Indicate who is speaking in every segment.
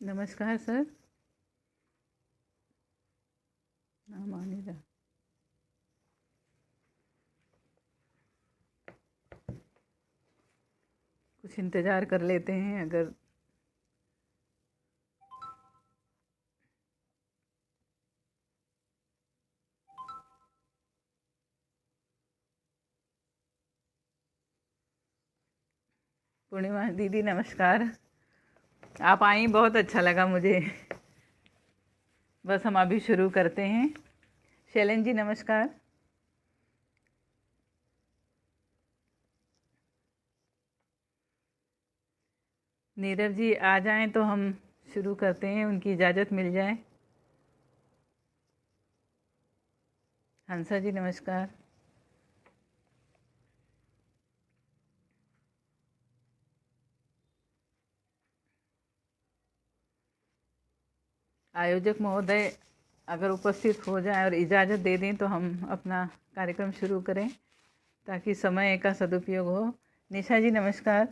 Speaker 1: नमस्कार सर। नाम आने रहा। कुछ इंतज़ार कर लेते हैं अगर। पूर्णिमा दीदी नमस्कार। आप आई, बहुत अच्छा लगा मुझे। बस हम अभी शुरू करते हैं। शैलेन जी नमस्कार। नीरव जी आ जाएं तो हम शुरू करते हैं, उनकी इजाज़त मिल जाए। हंसा जी नमस्कार। आयोजक महोदय अगर उपस्थित हो जाएं और इजाज़त दे दें तो हम अपना कार्यक्रम शुरू करें ताकि समय का सदुपयोग हो। निशा जी नमस्कार।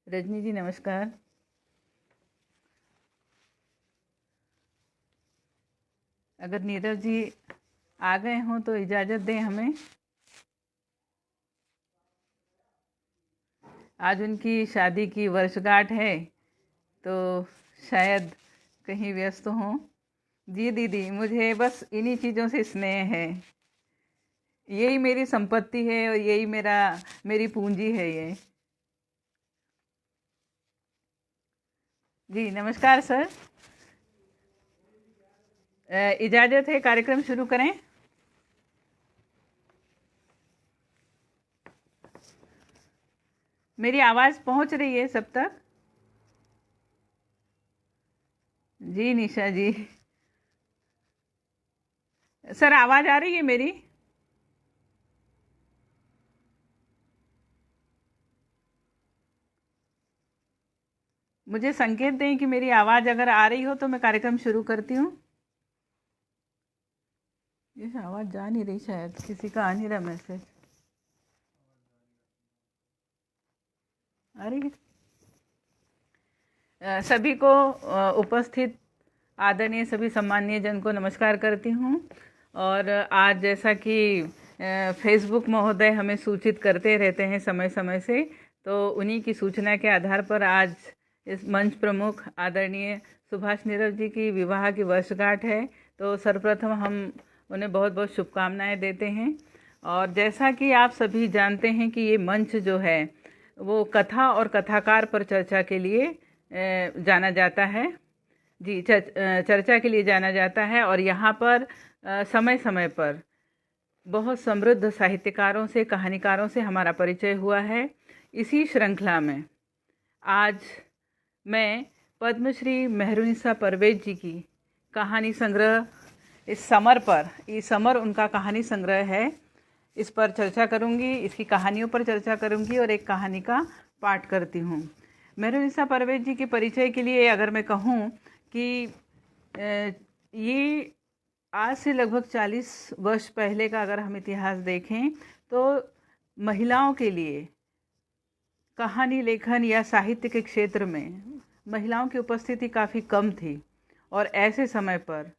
Speaker 1: रजनी जी नमस्कार। अगर नीरव जी आ गए हों तो इजाज़त दें हमें। आज उनकी शादी की वर्षगांठ है तो शायद कहीं व्यस्त हों। जी दीदी, मुझे बस इन्हीं चीज़ों से स्नेह है। यही मेरी संपत्ति है और यही मेरी पूंजी है ये। जी नमस्कार सर। इजाज़त है, कार्यक्रम शुरू करें। मेरी आवाज़ पहुंच रही है सब तक? जी निशा जी। सर आवाज़ आ रही है मेरी? मुझे संकेत दें कि मेरी आवाज़ अगर आ रही हो तो मैं कार्यक्रम शुरू करती हूँ। ये आवाज़ जा नहीं रही, शायद किसी का आ नहीं रहा मैसेज। आ रही है? सभी को उपस्थित आदरणीय सभी सम्मानीय जन को नमस्कार करती हूँ। और आज जैसा कि फेसबुक महोदय हमें सूचित करते रहते हैं समय समय से, तो उन्हीं की सूचना के आधार पर आज इस मंच प्रमुख आदरणीय सुभाष नीरव जी की विवाह की वर्षगांठ है। तो सर्वप्रथम हम उन्हें बहुत बहुत शुभकामनाएं देते हैं। और जैसा कि आप सभी जानते हैं कि ये मंच जो है वो कथा और कथाकार पर चर्चा के लिए जाना जाता है। जी, चर्चा के लिए जाना जाता है। और यहाँ पर समय समय पर बहुत समृद्ध साहित्यकारों से, कहानीकारों से हमारा परिचय हुआ है। इसी श्रृंखला में आज मैं पद्मश्री मेहरुनिसा परवेज जी की कहानी संग्रह इस समर उनका कहानी संग्रह है, इस पर चर्चा करूंगी, इसकी कहानियों पर चर्चा करूंगी और एक कहानी का पाठ करती हूँ। मेहरुनिसा परवेज जी के परिचय के लिए अगर मैं कहूँ कि ये आज से लगभग 40 वर्ष पहले का अगर हम इतिहास देखें तो महिलाओं के लिए कहानी लेखन या साहित्य के क्षेत्र में महिलाओं की उपस्थिति काफ़ी कम थी। और ऐसे समय पर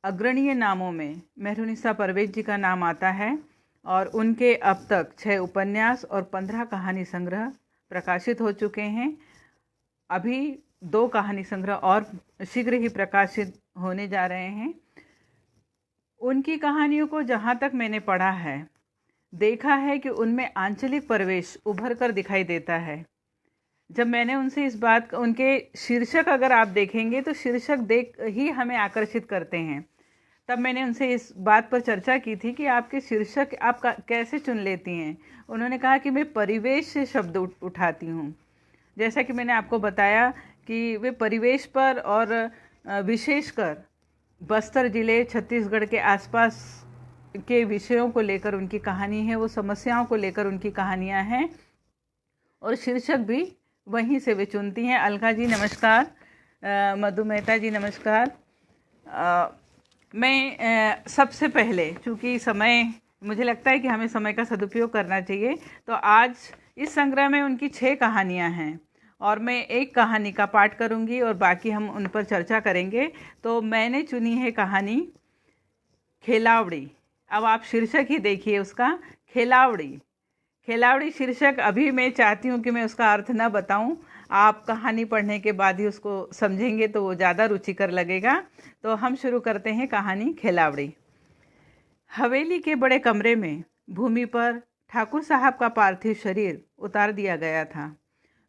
Speaker 1: अग्रणीय नामों में मेहरुनिसा परवेज जी का नाम आता है। और उनके अब तक 6 उपन्यास और 15 कहानी संग्रह प्रकाशित हो चुके हैं। अभी 2 कहानी संग्रह और शीघ्र ही प्रकाशित होने जा रहे हैं। उनकी कहानियों को जहाँ तक मैंने पढ़ा है, देखा है कि उनमें आंचलिक परिवेश उभर कर दिखाई देता है। जब मैंने उनसे इस बात, उनके शीर्षक अगर आप देखेंगे तो शीर्षक देख ही हमें आकर्षित करते हैं। तब मैंने उनसे इस बात पर चर्चा की थी कि आपके शीर्षक आप कैसे चुन लेती हैं। उन्होंने कहा कि मैं परिवेश से शब्द उठाती हूँ। जैसा कि मैंने आपको बताया कि वे परिवेश पर और विशेषकर बस्तर ज़िले, छत्तीसगढ़ के आसपास के विषयों को लेकर उनकी कहानी है, वो समस्याओं को लेकर उनकी कहानियाँ हैं। और शीर्षक भी वहीं से वे चुनती हैं। अलका जी नमस्कार, मधु मेहता जी नमस्कार। मैं सबसे पहले, चूँकि समय, मुझे लगता है कि हमें समय का सदुपयोग करना चाहिए, तो आज इस संग्रह में उनकी 6 कहानियाँ हैं और मैं एक कहानी का पाठ करूँगी और बाकी हम उन पर चर्चा करेंगे। तो मैंने चुनी है कहानी खेलावड़ी। अब आप शीर्षक ही देखिए उसका, खेलावड़ी। खेलावड़ी शीर्षक अभी मैं चाहती हूँ कि मैं उसका अर्थ न बताऊँ, आप कहानी पढ़ने के बाद ही उसको समझेंगे तो वो ज़्यादा रुचिकर लगेगा। तो हम शुरू करते हैं कहानी खेलावड़ी। हवेली के बड़े कमरे में भूमि पर ठाकुर साहब का पार्थिव शरीर उतार दिया गया था।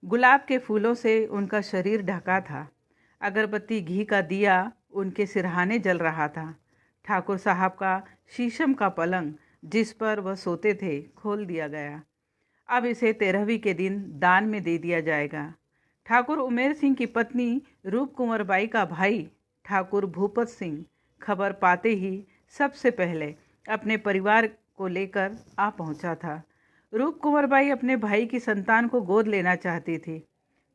Speaker 1: गुलाब के फूलों से उनका शरीर ढका था। अगरबत्ती घी का दिया उनके सिरहाने जल रहा था। ठाकुर साहब का शीशम का पलंग जिस पर वह सोते थे खोल दिया गया। अब इसे 13वीं के दिन दान में दे दिया जाएगा। ठाकुर उमेर सिंह की पत्नी रूप कुंवर बाई का भाई ठाकुर भूपत सिंह खबर पाते ही सबसे पहले अपने परिवार को लेकर आ पहुंचा था। रूप कुंवर बाई अपने भाई की संतान को गोद लेना चाहती थी।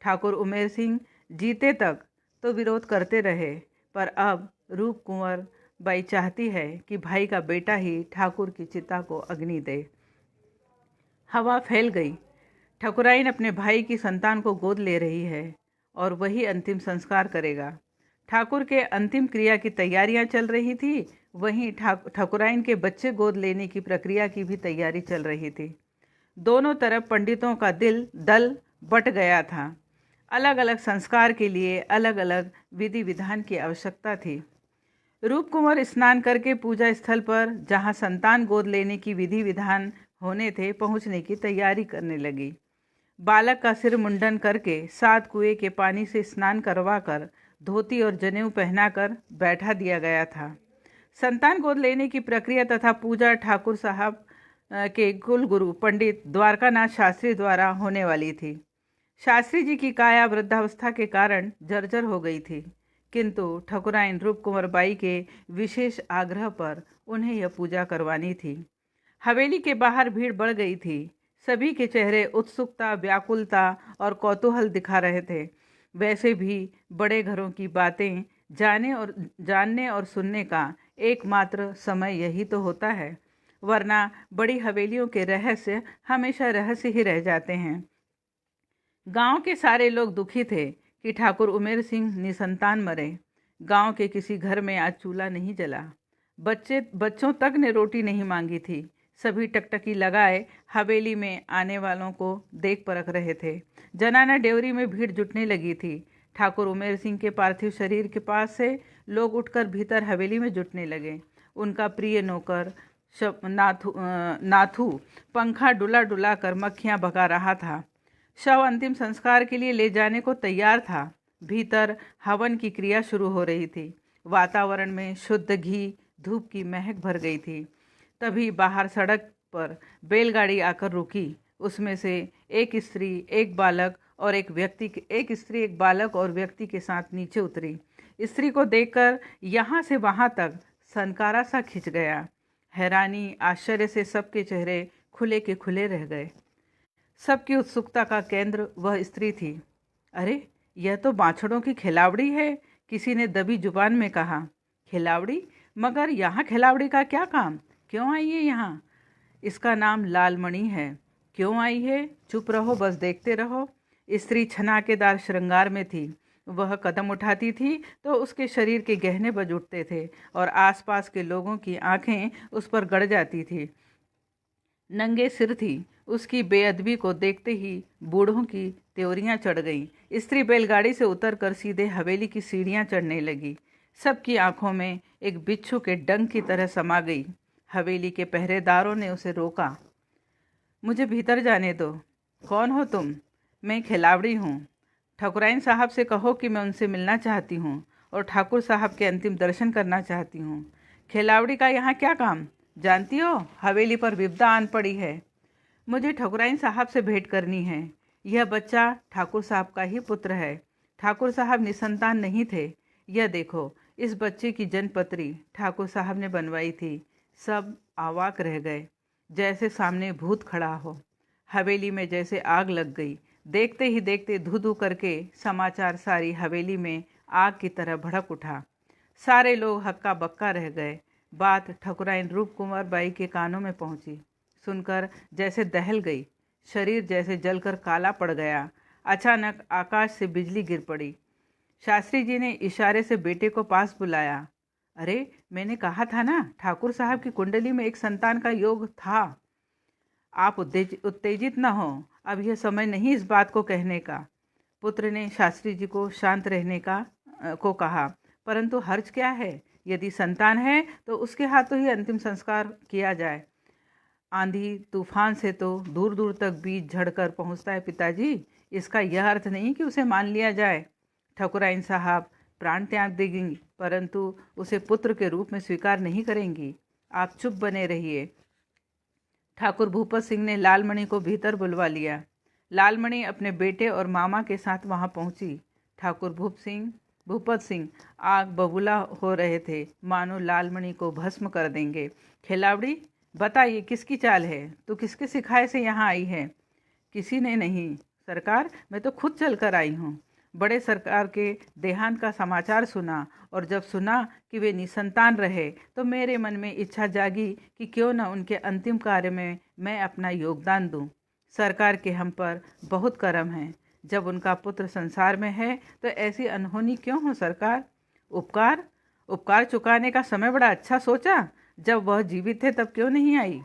Speaker 1: ठाकुर उमेर सिंह जीते तक तो विरोध करते रहे, पर अब रूप कुंवर बाई चाहती है कि भाई का बेटा ही ठाकुर की चिता को अग्नि दे। हवा फैल गई। ठकुराइन अपने भाई की संतान को गोद ले रही है और वही अंतिम संस्कार करेगा। ठाकुर के अंतिम क्रिया की तैयारियां चल रही थी, वहीं ठकुराइन के बच्चे गोद लेने की प्रक्रिया की भी तैयारी चल रही थी। दोनों तरफ पंडितों का दल बट गया था। अलग अलग संस्कार के लिए अलग अलग विधि विधान की आवश्यकता थी। रूप कुंवर स्नान करके पूजा स्थल पर, जहां संतान गोद लेने की विधि विधान होने थे, पहुंचने की तैयारी करने लगी। बालक का सिर मुंडन करके 7 कुएं के पानी से स्नान करवाकर धोती और जनेऊ पहनाकर बैठा दिया गया था। संतान गोद लेने की प्रक्रिया तथा पूजा ठाकुर साहब के कुलगुरु पंडित द्वारकानाथ शास्त्री द्वारा होने वाली थी। शास्त्री जी की काया वृद्धावस्था के कारण जर्जर हो गई थी, किंतु ठकुराइन रूप कुंवर बाई के विशेष आग्रह पर उन्हें यह पूजा करवानी थी। हवेली के बाहर भीड़ बढ़ गई थी। सभी के चेहरे उत्सुकता, व्याकुलता और कौतूहल दिखा रहे थे। वैसे भी बड़े घरों की बातें जानने और सुनने का एकमात्र समय यही तो होता है, वरना बड़ी हवेलियों के रहस्य हमेशा रहस्य ही रह जाते हैं। गांव के सारे लोग दुखी थे कि ठाकुर उमेर सिंह निसंतान मरे। गांव के किसी घर में आज चूल्हा नहीं जला। बच्चों तक ने रोटी नहीं मांगी थी। सभी टकटकी लगाए हवेली में आने वालों को देख परख रहे थे। जनाना डेवरी में भीड़ जुटने लगी थी। ठाकुर उमेर सिंह के पार्थिव शरीर के पास से लोग उठकर भीतर हवेली में जुटने लगे। उनका प्रिय नौकर नाथू पंखा डुला डुला कर मक्खियां भगा रहा था। शव अंतिम संस्कार के लिए ले जाने को तैयार था। भीतर हवन की क्रिया शुरू हो रही थी। वातावरण में शुद्ध घी धूप की महक भर गई थी। तभी बाहर सड़क पर बैलगाड़ी आकर रुकी। उसमें से एक स्त्री एक बालक और एक बालक और व्यक्ति के साथ नीचे उतरी। स्त्री को देखकर यहाँ से वहाँ तक सनकारा सा खिंच गया। हैरानी आश्चर्य से सबके चेहरे खुले के खुले रह गए। सबकी उत्सुकता का केंद्र वह स्त्री थी। अरे, यह तो बाछड़ों की खिलावड़ी है, किसी ने दबी जुबान में कहा। खिलावड़ी? मगर यहाँ खिलावड़ी का क्या काम? क्यों आई है यहाँ? इसका नाम लालमणि है। क्यों आई है? चुप रहो, बस देखते रहो। स्त्री छनाकेदार श्रृंगार में थी। वह कदम उठाती थी तो उसके शरीर के गहने बज उठते थे और आसपास के लोगों की आंखें उस पर गड़ जाती थी। नंगे सिर थी। उसकी बेअदबी को देखते ही बूढ़ों की त्योरियां चढ़ गईं। स्त्री बैलगाड़ी से उतरकर सीधे हवेली की सीढ़ियां चढ़ने लगी। सबकी आंखों में एक बिच्छू के डंक की तरह समा गई। हवेली के पहरेदारों ने उसे रोका। मुझे भीतर जाने दो। कौन हो तुम? मैं खिलावड़ी हूँ। ठकुराइन साहब से कहो कि मैं उनसे मिलना चाहती हूँ और ठाकुर साहब के अंतिम दर्शन करना चाहती हूँ। खिलावड़ी का यहाँ क्या काम? जानती हो, हवेली पर विपदा आन पड़ी है। मुझे ठकुराइन साहब से भेंट करनी है। यह बच्चा ठाकुर साहब का ही पुत्र है। ठाकुर साहब निसंतान नहीं थे। यह देखो, इस बच्चे की जन्मपत्री ठाकुर साहब ने बनवाई थी। सब अवाक रह गए, जैसे सामने भूत खड़ा हो। हवेली में जैसे आग लग गई। देखते ही देखते धू धू करके समाचार सारी हवेली में आग की तरह भड़क उठा। सारे लोग हक्का बक्का रह गए। बात ठकुराइन रूप कुंवर बाई के कानों में पहुंची। सुनकर जैसे दहल गई, शरीर जैसे जलकर काला पड़ गया। अचानक आकाश से बिजली गिर पड़ी। शास्त्री जी ने इशारे से बेटे को पास बुलाया। अरे, मैंने कहा था ना, ठाकुर साहब की कुंडली में एक संतान का योग था। आप उत्तेजित न हो, अब यह समय नहीं इस बात को कहने का। पुत्र ने शास्त्री जी को शांत रहने को कहा। परंतु हर्ज क्या है? यदि संतान है तो उसके हाथों ही अंतिम संस्कार किया जाए। आंधी तूफान से तो दूर दूर तक बीज झड़कर पहुंचता है पिताजी। इसका यह अर्थ नहीं कि उसे मान लिया जाए। ठकुराइन साहब प्राण त्याग देंगी, परंतु उसे पुत्र के रूप में स्वीकार नहीं करेंगी। आप चुप बने रहिए। ठाकुर भूपत सिंह ने लालमणि को भीतर बुलवा लिया। लालमणि अपने बेटे और मामा के साथ वहां पहुंची। ठाकुर भूपत सिंह आग बबूला हो रहे थे, मानो लालमणि को भस्म कर देंगे। खिलावड़ी, बता, ये किसकी चाल है? तू किसके सिखाए से यहाँ आई है? किसी ने नहीं सरकार, मैं तो खुद चल कर आई हूँ। बड़े सरकार के देहांत का समाचार सुना, और जब सुना कि वे निसंतान रहे तो मेरे मन में इच्छा जागी कि क्यों न उनके अंतिम कार्य में मैं अपना योगदान दूं। सरकार के हम पर बहुत करम है। जब उनका पुत्र संसार में है तो ऐसी अनहोनी क्यों हो सरकार? उपकार चुकाने का समय बड़ा अच्छा सोचा। जब वह जीवित थे तब क्यों नहीं आई?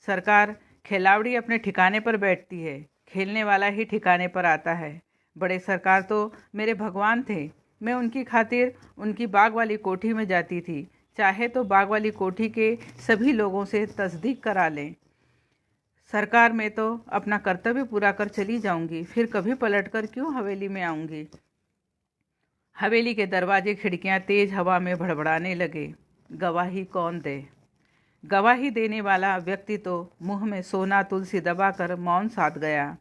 Speaker 1: सरकार, खिलावड़ी अपने ठिकाने पर बैठती है, खेलने वाला ही ठिकाने पर आता है। बड़े सरकार तो मेरे भगवान थे। मैं उनकी खातिर उनकी बाग वाली कोठी में जाती थी। चाहे तो बाग वाली कोठी के सभी लोगों से तस्दीक करा लें। सरकार, में तो अपना कर्तव्य पूरा कर चली जाऊंगी, फिर कभी पलटकर क्यों हवेली में आऊंगी। हवेली के दरवाजे खिड़कियां तेज हवा में भड़बड़ाने लगे। गवाही कौन दे? गवाही देने वाला व्यक्ति तो मुंह में सोना तुलसी दबाकर मौन साध गया।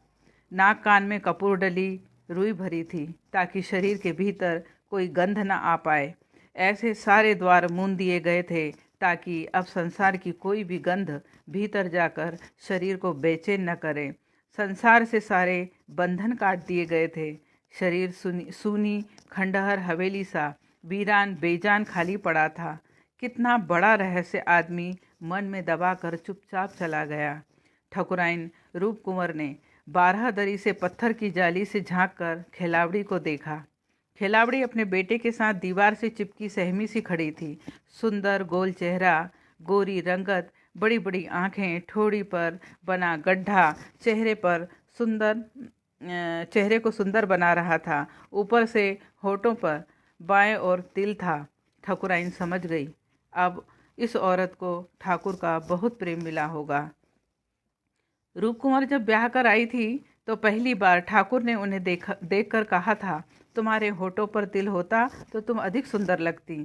Speaker 1: नाक कान में कपूर डली रुई भरी थी ताकि शरीर के भीतर कोई गंध न आ पाए। ऐसे सारे द्वार मूंद दिए गए थे ताकि अब संसार की कोई भी गंध भीतर जाकर शरीर को बेचैन न करे। संसार से सारे बंधन काट दिए गए थे। शरीर सूनी खंडहर हवेली सा वीरान बेजान खाली पड़ा था। कितना बड़ा रहस्य आदमी मन में दबाकर चुपचाप चला गया। ठकुराइन रूप कुंवर ने 12 दरी से पत्थर की जाली से झांककर खिलावड़ी को देखा। खिलावड़ी अपने बेटे के साथ दीवार से चिपकी सहमी सी खड़ी थी। सुंदर गोल चेहरा, गोरी रंगत, बड़ी बड़ी आंखें, ठोड़ी पर बना गड्ढा चेहरे को सुंदर बना रहा था। ऊपर से होठों पर बाएं और तिल था। ठकुराइन समझ गई, अब इस औरत को ठाकुर का बहुत प्रेम मिला होगा। रूप कुंवर जब ब्याह कर आई थी तो पहली बार ठाकुर ने उन्हें देखकर कहा था, तुम्हारे होठों पर तिल होता तो तुम अधिक सुंदर लगती।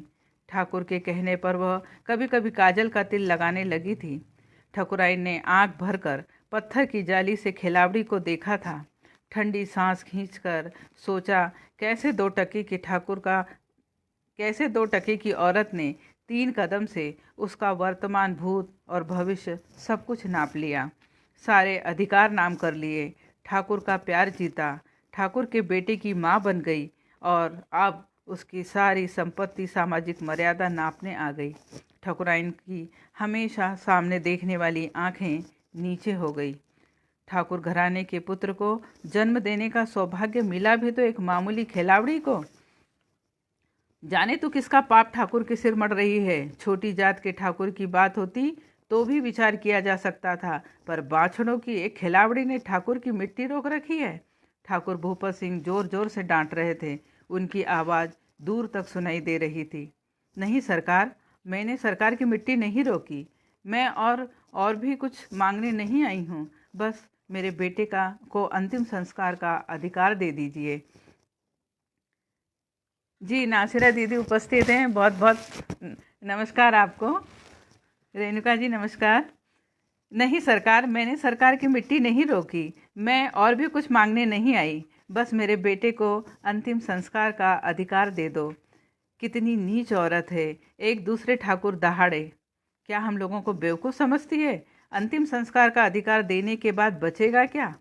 Speaker 1: ठाकुर के कहने पर वह कभी कभी काजल का तिल लगाने लगी थी। ठकुराइन ने आंख भरकर पत्थर की जाली से खिलावड़ी को देखा था। ठंडी सांस खींचकर सोचा, कैसे 2 टके की औरत ने 3 कदम से उसका वर्तमान, भूत और भविष्य सब कुछ नाप लिया। सारे अधिकार नाम कर लिए। ठाकुर का प्यार जीता। ठाकुर के बेटे की माँ बन गई और अब उसकी सारी संपत्ति, सामाजिक मर्यादा नापने आ गई। ठकुराइन की हमेशा सामने देखने वाली आंखें नीचे हो गई। ठाकुर घराने के पुत्र को जन्म देने का सौभाग्य मिला भी तो एक मामूली खिलावड़ी को। जाने तो किसका पाप ठाकुर के सिर मड़ रही है। छोटी जात के ठाकुर की बात होती तो भी विचार किया जा सकता था, पर बाछड़ों की एक खिलावड़ी ने ठाकुर की मिट्टी रोक रखी है। ठाकुर भूपत सिंह जोर जोर से डांट रहे थे। उनकी आवाज़ दूर तक सुनाई दे रही थी। नहीं सरकार, मैंने सरकार की मिट्टी नहीं रोकी। मैं और भी कुछ मांगने नहीं आई हूँ। बस मेरे बेटे को अंतिम संस्कार का अधिकार दे दीजिए। जी, नासिरा दीदी उपस्थित हैं। बहुत बहुत नमस्कार आपको। रेणुका जी नमस्कार। नहीं सरकार, मैंने सरकार की मिट्टी नहीं रोकी। मैं और भी कुछ मांगने नहीं आई। बस मेरे बेटे को अंतिम संस्कार का अधिकार दे दो। कितनी नीच औरत है, एक दूसरे ठाकुर दहाड़े। क्या हम लोगों को बेवकूफ़ समझती है? अंतिम संस्कार का अधिकार देने के बाद बचेगा क्या?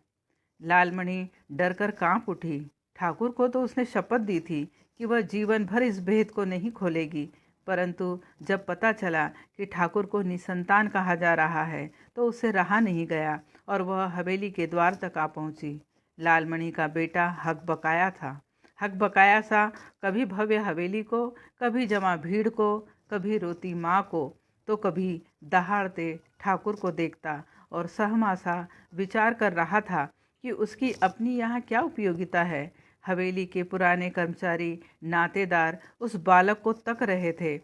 Speaker 1: लालमणि डर कर कांप उठी। ठाकुर को तो उसने शपथ दी थी कि वह जीवन भर इस भेद को नहीं खोलेगी, परंतु जब पता चला कि ठाकुर को निसंतान कहा जा रहा है तो उससे रहा नहीं गया और वह हवेली के द्वार तक आ पहुंची। लालमणि का बेटा हकबकाया था, हकबकाया सा कभी भव्य हवेली को, कभी जमा भीड़ को, कभी रोती माँ को, तो कभी दहाड़ते ठाकुर को देखता और सहमा सा विचार कर रहा था कि उसकी अपनी यहाँ क्या उपयोगिता है। हवेली के पुराने कर्मचारी नातेदार उस बालक को तक रहे थे।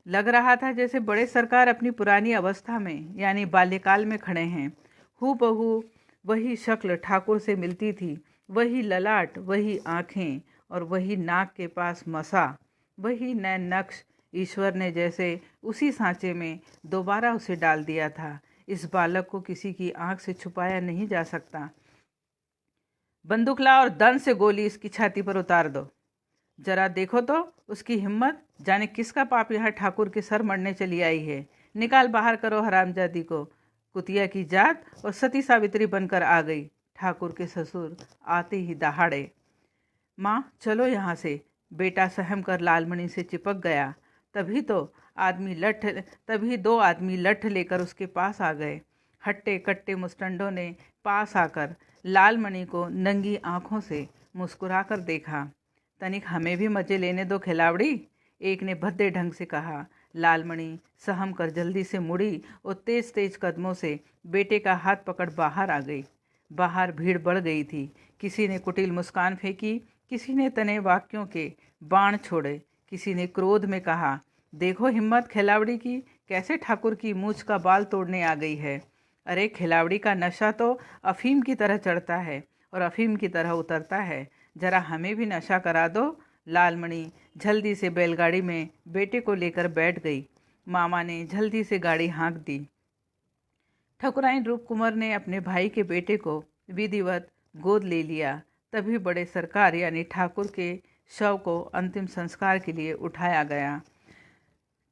Speaker 1: लग रहा था जैसे बड़े सरकार अपनी पुरानी अवस्था में यानी बाल्यकाल में खड़े हैं। हूबहू वही शक्ल ठाकुर से मिलती थी, वही ललाट, वही आँखें और वही नाक के पास मसा, वही नैन नक्श। ईश्वर ने जैसे उसी सांचे में दोबारा उसे डाल दिया था। इस बालक को किसी की आंख से छुपाया नहीं जा सकता। बंदूक ला और दन से गोली इसकी छाती पर उतार दो। जरा देखो तो उसकी हिम्मत, जाने किसका पाप यहाँ ठाकुर के सर मरने चली आई है। निकाल बाहर करो हरामजादी को। कुतिया की जात और सती सावित्री बनकर आ गई। ठाकुर के ससुर आते ही दहाड़े। माँ चलो यहाँ से। बेटा सहम कर लालमणि से चिपक गया। तभी दो आदमी लठ लेकर उसके पास आ गए। हट्टे कट्टे मुस्टंडों ने पास आकर लालमणि को नंगी आंखों से मुस्कुराकर देखा। तनिक हमें भी मजे लेने दो खिलावड़ी, एक ने भद्दे ढंग से कहा। लालमणि सहम कर जल्दी से मुड़ी और तेज तेज कदमों से बेटे का हाथ पकड़ बाहर आ गई। बाहर भीड़ बढ़ गई थी। किसी ने कुटिल मुस्कान फेंकी, किसी ने तने वाक्यों के बाण छोड़े, किसी ने क्रोध में कहा, देखो हिम्मत खिलावड़ी की, कैसे ठाकुर की मूछ का बाल तोड़ने आ गई है। अरे खिलावड़ी का नशा तो अफीम की तरह चढ़ता है और अफीम की तरह उतरता है, जरा हमें भी नशा करा दो। लालमणि जल्दी से बैलगाड़ी में बेटे को लेकर बैठ गई। मामा ने जल्दी से गाड़ी हाँक दी। ठकुराइन रूप कुंवर ने अपने भाई के बेटे को विधिवत गोद ले लिया। तभी बड़े सरकार यानी ठाकुर के शव को अंतिम संस्कार के लिए उठाया गया।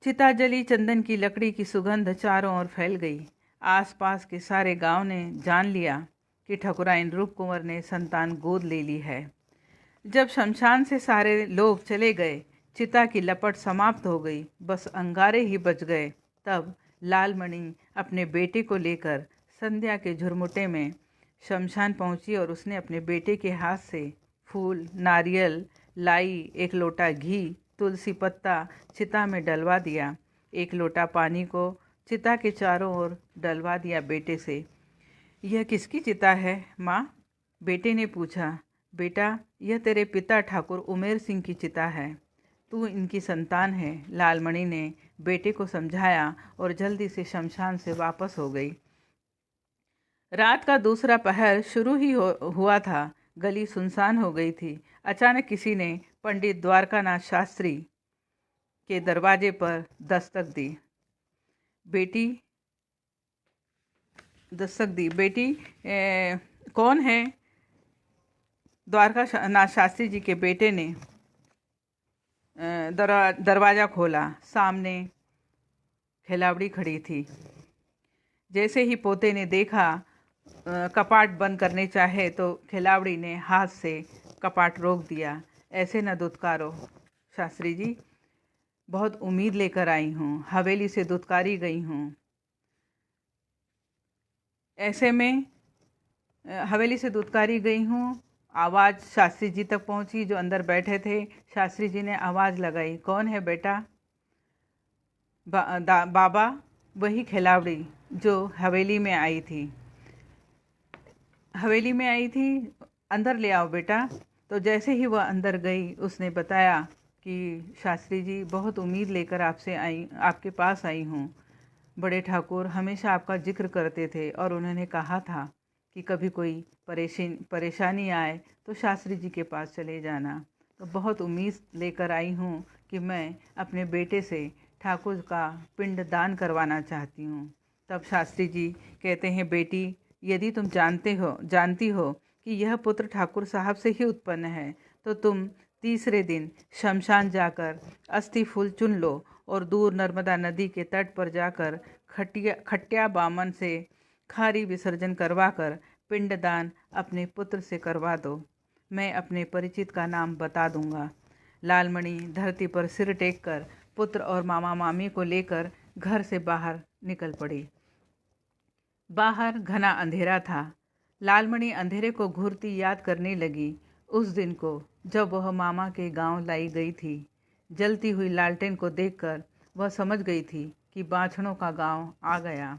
Speaker 1: चिता जली, चंदन की लकड़ी की सुगंध चारों ओर फैल गई। आसपास के सारे गांव ने जान लिया कि ठकुराइन रूप कुंवर ने संतान गोद ले ली है। जब शमशान से सारे लोग चले गए, चिता की लपट समाप्त हो गई, बस अंगारे ही बच गए, तब लालमणि अपने बेटे को लेकर संध्या के झुरमुटे में शमशान पहुंची और उसने अपने बेटे के हाथ से फूल, नारियल, लाई, एक लोटा घी, तुलसी पत्ता चिता में डलवा दिया। एक लोटा पानी को चिता के चारों ओर डलवा दिया बेटे से। यह किसकी चिता है माँ? बेटे ने पूछा। बेटा, यह तेरे पिता ठाकुर उमेर सिंह की चिता है, तू इनकी संतान है। लालमणि ने बेटे को समझाया और जल्दी से शमशान से वापस हो गई। रात का दूसरा पहर शुरू ही हुआ था। गली सुनसान हो गई थी। अचानक किसी ने पंडित द्वारकानाथ शास्त्री के दरवाजे पर दस्तक दी। बेटी कौन है? द्वारकानाथ शास्त्री जी के बेटे ने दरवाज़ा खोला। सामने खिलावड़ी खड़ी थी। जैसे ही पोते ने देखा कपाट बंद करने चाहे तो खिलावड़ी ने हाथ से कपाट रोक दिया। ऐसे न दुत्कारो शास्त्री जी, बहुत उम्मीद लेकर आई हूँ, हवेली से दुत्कारी गई हूँ। ऐसे में हवेली से दुत्कारी गई हूँ। आवाज़ शास्त्री जी तक पहुँची जो अंदर बैठे थे। शास्त्री जी ने आवाज़ लगाई, कौन है बेटा? बाबा, वही खिलावड़ी जो हवेली में आई थी, अंदर ले आओ बेटा। तो जैसे ही वह अंदर गई, उसने बताया कि शास्त्री जी, बहुत उम्मीद लेकर आपके पास आई हूँ। बड़े ठाकुर हमेशा आपका जिक्र करते थे और उन्होंने कहा था कि कभी कोई परेशानी आए तो शास्त्री जी के पास चले जाना। तो बहुत उम्मीद लेकर आई हूँ कि मैं अपने बेटे से ठाकुर का पिंड दान करवाना चाहती हूँ। तब शास्त्री जी कहते हैं, बेटी, यदि तुम जानती हो कि यह पुत्र ठाकुर साहब से ही उत्पन्न है, तो तुम तीसरे दिन शमशान जाकर अस्थि फूल चुन लो और दूर नर्मदा नदी के तट पर जाकर खट्या बामन से खारी विसर्जन करवाकर पिंडदान अपने पुत्र से करवा दो। मैं अपने परिचित का नाम बता दूंगा। लालमणि धरती पर सिर टेक कर पुत्र और मामा मामी को लेकर घर से बाहर निकल पड़ी। बाहर घना अंधेरा था। लालमणि अंधेरे को घूरती याद करने लगी उस दिन को जब वह मामा के गांव लाई गई थी। जलती हुई लालटेन को देखकर वह समझ गई थी कि बाछड़ों का गांव आ गया।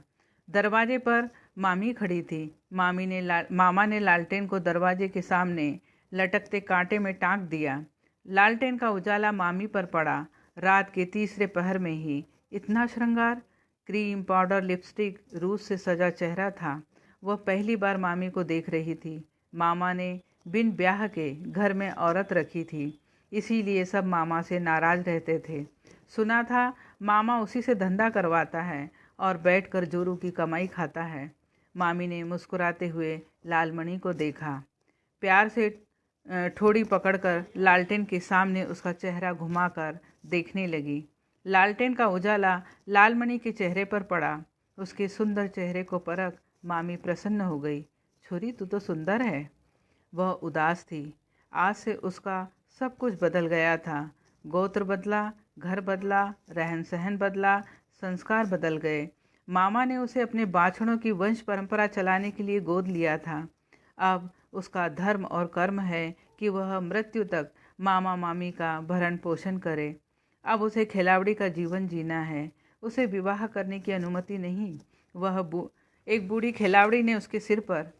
Speaker 1: दरवाजे पर मामी खड़ी थी। मामा ने लालटेन को दरवाजे के सामने लटकते कांटे में टांक दिया। लालटेन का उजाला मामी पर पड़ा। रात के तीसरे पहर में ही इतना श्रृंगार, क्रीम पाउडर, लिपस्टिक, रूस से सजा चेहरा था। वह पहली बार मामी को देख रही थी। मामा ने बिन ब्याह के घर में औरत रखी थी, इसीलिए सब मामा से नाराज रहते थे। सुना था मामा उसी से धंधा करवाता है और बैठकर जोरू की कमाई खाता है। मामी ने मुस्कुराते हुए लालमणि को देखा। प्यार से ठोड़ी पकड़कर लालटेन के सामने उसका चेहरा घुमाकर देखने लगी। लालटेन का उजाला लालमणि के चेहरे पर पड़ा। उसके सुंदर चेहरे को परख मामी प्रसन्न हो गई। छोरी, तू तो सुंदर है। वह उदास थी। आज से उसका सब कुछ बदल गया था। गोत्र बदला, घर बदला, रहन सहन बदला, संस्कार बदल गए। मामा ने उसे अपने बाछड़ों की वंश परंपरा चलाने के लिए गोद लिया था। अब उसका धर्म और कर्म है कि वह मृत्यु तक मामा मामी का भरण पोषण करे। अब उसे खिलावड़ी का जीवन जीना है। उसे विवाह करने की अनुमति नहीं। एक बूढ़ी खिलावड़ी ने उसके सिर पर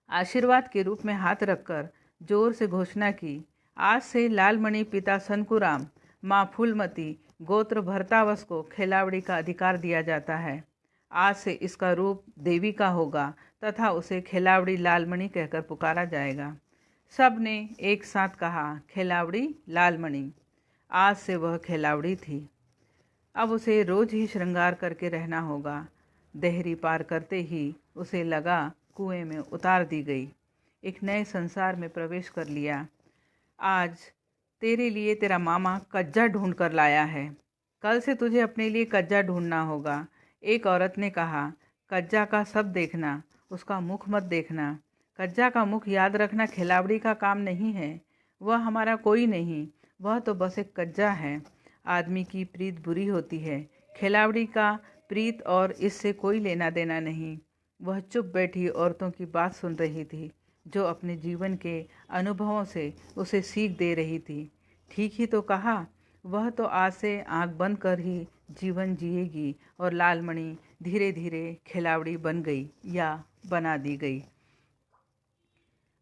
Speaker 1: आशीर्वाद के रूप में हाथ रखकर जोर से घोषणा की, आज से लालमणि पिता सनकुराम, माँ फूलमती, गोत्र भरतावस को खिलावड़ी का अधिकार दिया जाता है। आज से इसका रूप देवी का होगा तथा उसे खिलावड़ी लालमणि कहकर पुकारा जाएगा। सब ने एक साथ कहा, खिलावड़ी लालमणि। आज से वह खिलावड़ी थी। अब उसे रोज ही श्रृंगार करके रहना होगा। देहरी पार करते ही उसे लगा कुएं में उतार दी गई। एक नए संसार में प्रवेश कर लिया। आज तेरे लिए तेरा मामा कज्जा ढूंढ कर लाया है। कल से तुझे अपने लिए कज्जा ढूंढना होगा। एक औरत ने कहा, कज्जा का सब देखना, उसका मुख मत देखना। कज्जा का मुख याद रखना खिलावड़ी का काम नहीं है। वह हमारा कोई नहीं, वह तो बस एक कज्जा है। आदमी की प्रीत बुरी होती है, खिलावड़ी का प्रीत और इससे कोई लेना देना नहीं। वह चुप बैठी औरतों की बात सुन रही थी, जो अपने जीवन के अनुभवों से उसे सीख दे रही थी। ठीक ही तो कहा। वह तो आज से आंख बंद कर ही जीवन जिएगी और लालमणि धीरे धीरे खिलावड़ी बन गई या बना दी गई।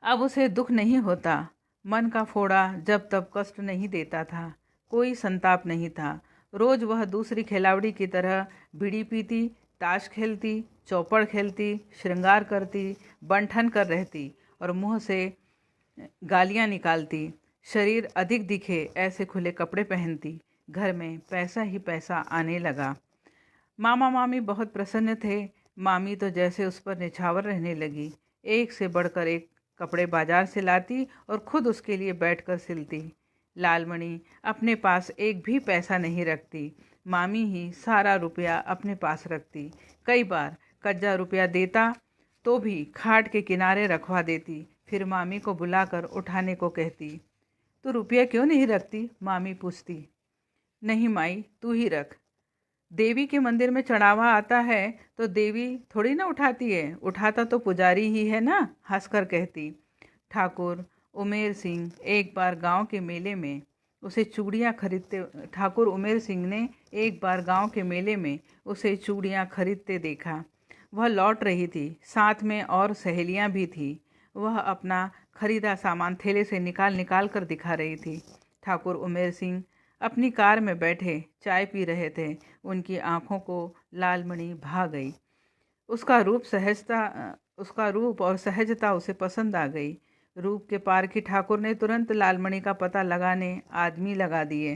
Speaker 1: अब उसे दुख नहीं होता। मन का फोड़ा जब तब कष्ट नहीं देता था। कोई संताप नहीं था। रोज वह दूसरी खिलावड़ी की तरह बीड़ी पीती, ताश खेलती, चौपड़ खेलती, श्रृंगार करती, बंठन कर रहती और मुंह से गालियां निकालती। शरीर अधिक दिखे ऐसे खुले कपड़े पहनती। घर में पैसा ही पैसा आने लगा। मामा मामी बहुत प्रसन्न थे। मामी तो जैसे उस पर निछावर रहने लगी। एक से बढ़कर एक कपड़े बाजार से लाती और खुद उसके लिए बैठकर सिलती। लालमणि अपने पास एक भी पैसा नहीं रखती। मामी ही सारा रुपया अपने पास रखती। कई बार कज्जा रुपया देता तो भी खाट के किनारे रखवा देती। फिर मामी को बुलाकर उठाने को कहती। तो रुपया क्यों नहीं रखती? मामी पूछती। नहीं माई, तू ही रख। देवी के मंदिर में चढ़ावा आता है तो देवी थोड़ी ना उठाती है, उठाता तो पुजारी ही है ना, हंसकर कहती। ठाकुर उमेर सिंह एक बार गांव के मेले में उसे चूड़ियाँ खरीदते ठाकुर उमेर सिंह ने एक बार गांव के मेले में उसे चूड़ियाँ खरीदते देखा। वह लौट रही थी, साथ में और सहेलियाँ भी थी। वह अपना खरीदा सामान थैले से निकाल निकाल कर दिखा रही थी। ठाकुर उमेर सिंह अपनी कार में बैठे चाय पी रहे थे। उनकी आंखों को लालमणि भा गई। उसका रूप और सहजता उसे पसंद आ गई। रूप के पारखी ठाकुर ने तुरंत लालमणि का पता लगाने आदमी लगा दिए।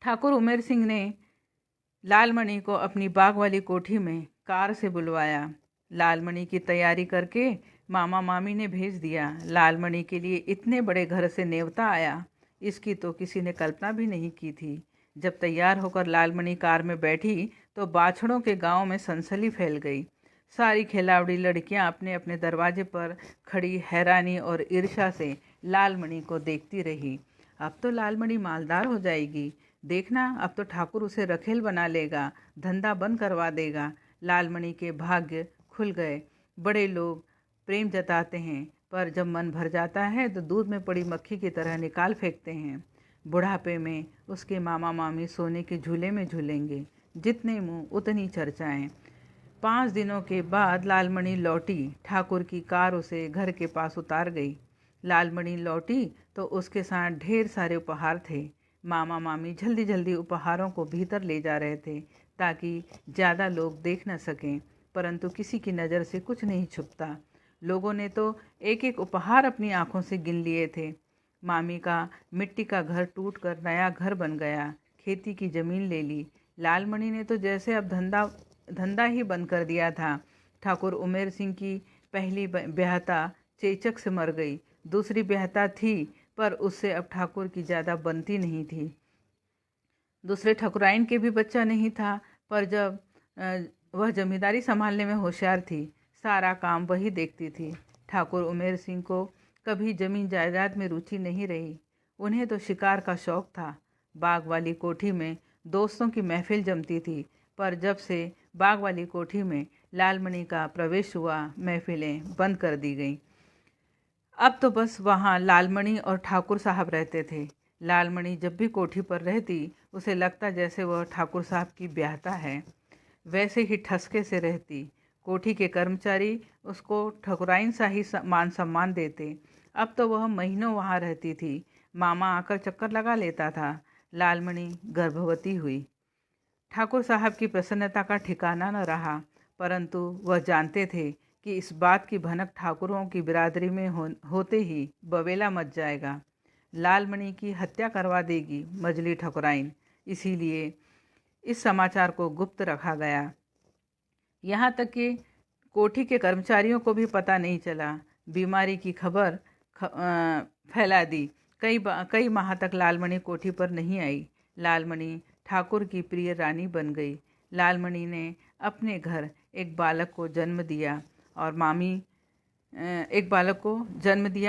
Speaker 1: ठाकुर उमेर सिंह ने लालमणि को अपनी बाग वाली कोठी में कार से बुलवाया। लालमणि की तैयारी करके मामा मामी ने भेज दिया। लालमणि के लिए इतने बड़े घर से नेवता आया, इसकी तो किसी ने कल्पना भी नहीं की थी। जब तैयार होकर लालमणि कार में बैठी तो बाछड़ों के गांव में सनसनी फैल गई। सारी खिलावड़ी लड़कियां अपने अपने दरवाजे पर खड़ी हैरानी और ईर्ष्या से लालमणि को देखती रही। अब तो लालमणि मालदार हो जाएगी, देखना अब तो ठाकुर उसे रखेल बना लेगा, धंधा बंद करवा देगा। लालमणि के भाग्य खुल गए। बड़े लोग प्रेम जताते हैं, पर जब मन भर जाता है तो दूध में पड़ी मक्खी की तरह निकाल फेंकते हैं। बुढ़ापे में उसके मामा मामी सोने के झूले में झूलेंगे, जितने मुंह उतनी चर्चाएं। 5 दिनों के बाद लालमणि लौटी। ठाकुर की कार उसे घर के पास उतार गई। लालमणि लौटी तो उसके साथ ढेर सारे उपहार थे। मामा मामी जल्दी जल्दी उपहारों को भीतर ले जा रहे थे ताकि ज़्यादा लोग देख न सकें, परंतु किसी की नज़र से कुछ नहीं छुपता। लोगों ने तो एक एक उपहार अपनी आंखों से गिन लिए थे। मामी का मिट्टी का घर टूटकर नया घर बन गया, खेती की ज़मीन ले ली। लालमणि ने तो जैसे अब धंधा ही बंद कर दिया था। ठाकुर उमेर सिंह की पहली ब्याहता चेचक से मर गई। दूसरी ब्याहता थी, पर उससे अब ठाकुर की ज़्यादा बनती नहीं थी। दूसरे ठकुराइन के भी बच्चा नहीं था, पर जब वह जमींदारी संभालने में होशियार थी, सारा काम वही देखती थी। ठाकुर उमेर सिंह को कभी जमीन जायदाद में रुचि नहीं रही। उन्हें तो शिकार का शौक था। बाग वाली कोठी में दोस्तों की महफिल जमती थी, पर जब से बाग वाली कोठी में लालमणि का प्रवेश हुआ, महफिलें बंद कर दी गईं। अब तो बस वहाँ लालमणि और ठाकुर साहब रहते थे। लालमणि जब भी कोठी पर रहती, उसे लगता जैसे वह ठाकुर साहब की ब्याहता है। वैसे ही ठसके से रहती। कोठी के कर्मचारी उसको ठकुराइन सा ही मान सम्मान देते। अब तो वह महीनों वहाँ रहती थी। मामा आकर चक्कर लगा लेता था। लालमणि गर्भवती हुई। ठाकुर साहब की प्रसन्नता का ठिकाना न रहा, परंतु वह जानते थे कि इस बात की भनक ठाकुरों की बिरादरी में होते ही बवेला मच जाएगा। लालमणि की हत्या करवा देगी मजली ठकुराइन। इसीलिए इस समाचार को गुप्त रखा गया। यहाँ तक कि कोठी के कर्मचारियों को भी पता नहीं चला। बीमारी की खबर फैला दी। कई माह तक लालमणि कोठी पर नहीं आई। लालमणि ठाकुर की प्रिय रानी बन गई। लालमणि ने अपने घर एक बालक को जन्म दिया।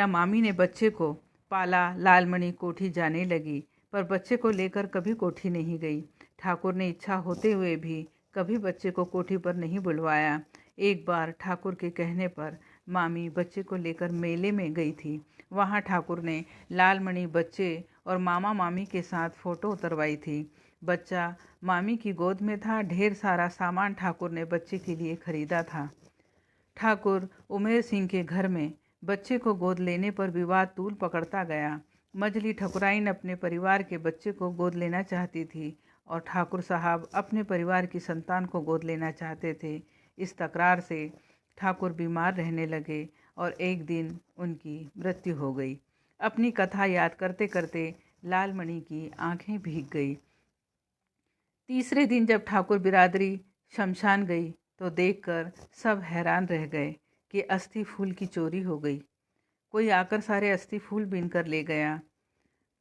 Speaker 1: मामी ने बच्चे को पाला। लालमणि कोठी जाने लगी, पर बच्चे को लेकर कभी कोठी नहीं गई। ठाकुर ने इच्छा होते हुए भी कभी बच्चे को कोठी पर नहीं बुलवाया। एक बार ठाकुर के कहने पर मामी बच्चे को लेकर मेले में गई थी। वहाँ ठाकुर ने लालमणि, बच्चे और मामा मामी के साथ फोटो उतरवाई थी। बच्चा मामी की गोद में था। ढेर सारा सामान ठाकुर ने बच्चे के लिए खरीदा था। ठाकुर उमेर सिंह के घर में बच्चे को गोद लेने पर विवाद तूल पकड़ता गया। मजली ठकुराइन अपने परिवार के बच्चे को गोद लेना चाहती थी और ठाकुर साहब अपने परिवार की संतान को गोद लेना चाहते थे। इस तकरार से ठाकुर बीमार रहने लगे और एक दिन उनकी मृत्यु हो गई। अपनी कथा याद करते करते लालमणि की आंखें भीग गई। तीसरे दिन जब ठाकुर बिरादरी शमशान गई तो देखकर सब हैरान रह गए कि अस्थि फूल की चोरी हो गई। कोई आकर सारे अस्थि फूल बीन कर ले गया।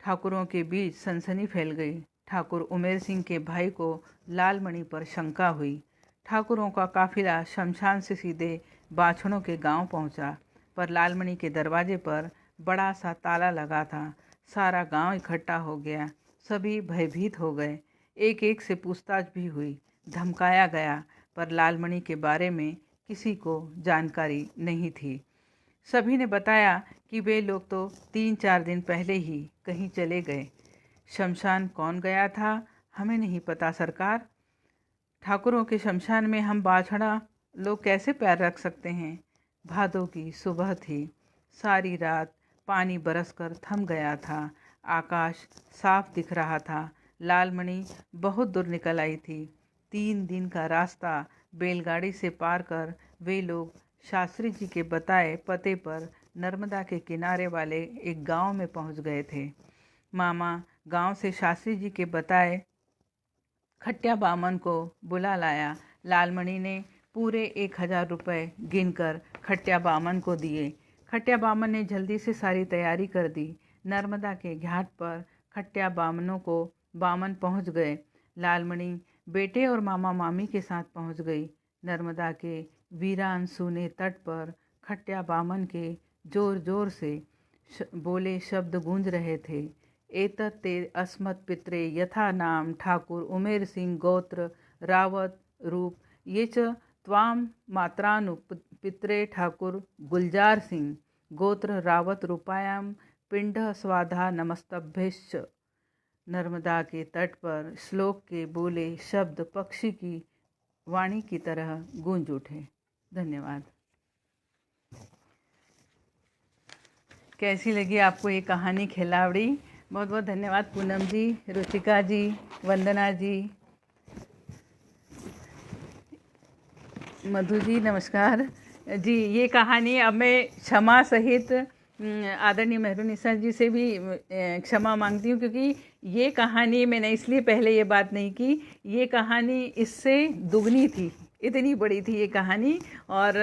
Speaker 1: ठाकुरों के बीच सनसनी फैल गई। ठाकुर उमेर सिंह के भाई को लालमणि पर शंका हुई। ठाकुरों का काफिला शमशान से सीधे बाछड़ों के गांव पहुंचा, पर लालमणि के दरवाजे पर बड़ा सा ताला लगा था। सारा गांव इकट्ठा हो गया। सभी भयभीत हो गए। एक एक से पूछताछ भी हुई। धमकाया गया, पर लालमणि के बारे में किसी को जानकारी नहीं थी। सभी ने बताया कि वे लोग तो 3-4 दिन पहले ही कहीं चले गए। शमशान कौन गया था हमें नहीं पता सरकार। ठाकुरों के शमशान में हम बाछड़ा लोग कैसे पैर रख सकते हैं। भादों की सुबह थी। सारी रात पानी बरसकर थम गया था। आकाश साफ दिख रहा था। लालमणि बहुत दूर निकल आई थी। 3 दिन का रास्ता बैलगाड़ी से पार कर वे लोग शास्त्री जी के बताए पते पर नर्मदा के किनारे वाले एक गांव में पहुंच गए थे। मामा गांव से शास्त्री जी के बताए खट्या बामन को बुला लाया। लालमणि ने पूरे 1000 रुपये गिनकर खट्या बामन को दिए। खट्या बामन ने जल्दी से सारी तैयारी कर दी। नर्मदा के घाट पर खट्या बामन पहुंच गए। लालमणि बेटे और मामा मामी के साथ पहुंच गई। नर्मदा के वीरांशु ने तट पर खट्या बामन के जोर जोर से बोले शब्द गूंज रहे थे। एतत् ते अस्मत् पित्रे यथा नाम ठाकुर उमेर सिंह गोत्र रावत रूप ये च त्वां मात्रानु पित्रे ठाकुर गुलजार सिंह गोत्र रावत रूपायां पिंड स्वाधा नमस्तभ्यश्च। नर्मदा के तट पर श्लोक के बोले शब्द पक्षी की वाणी की तरह गूंज उठे। धन्यवाद। कैसी लगी आपको ये कहानी खिलावड़ी? बहुत बहुत धन्यवाद पूनम जी, रुचिका जी, वंदना जी, मधु जी नमस्कार जी। ये कहानी अब मैं क्षमा सहित आदरणीय मेहरुनिसा जी से भी क्षमा मांगती हूँ, क्योंकि ये कहानी मैंने इसलिए पहले ये बात नहीं की, ये कहानी इससे दुगनी थी, इतनी बड़ी थी ये कहानी। और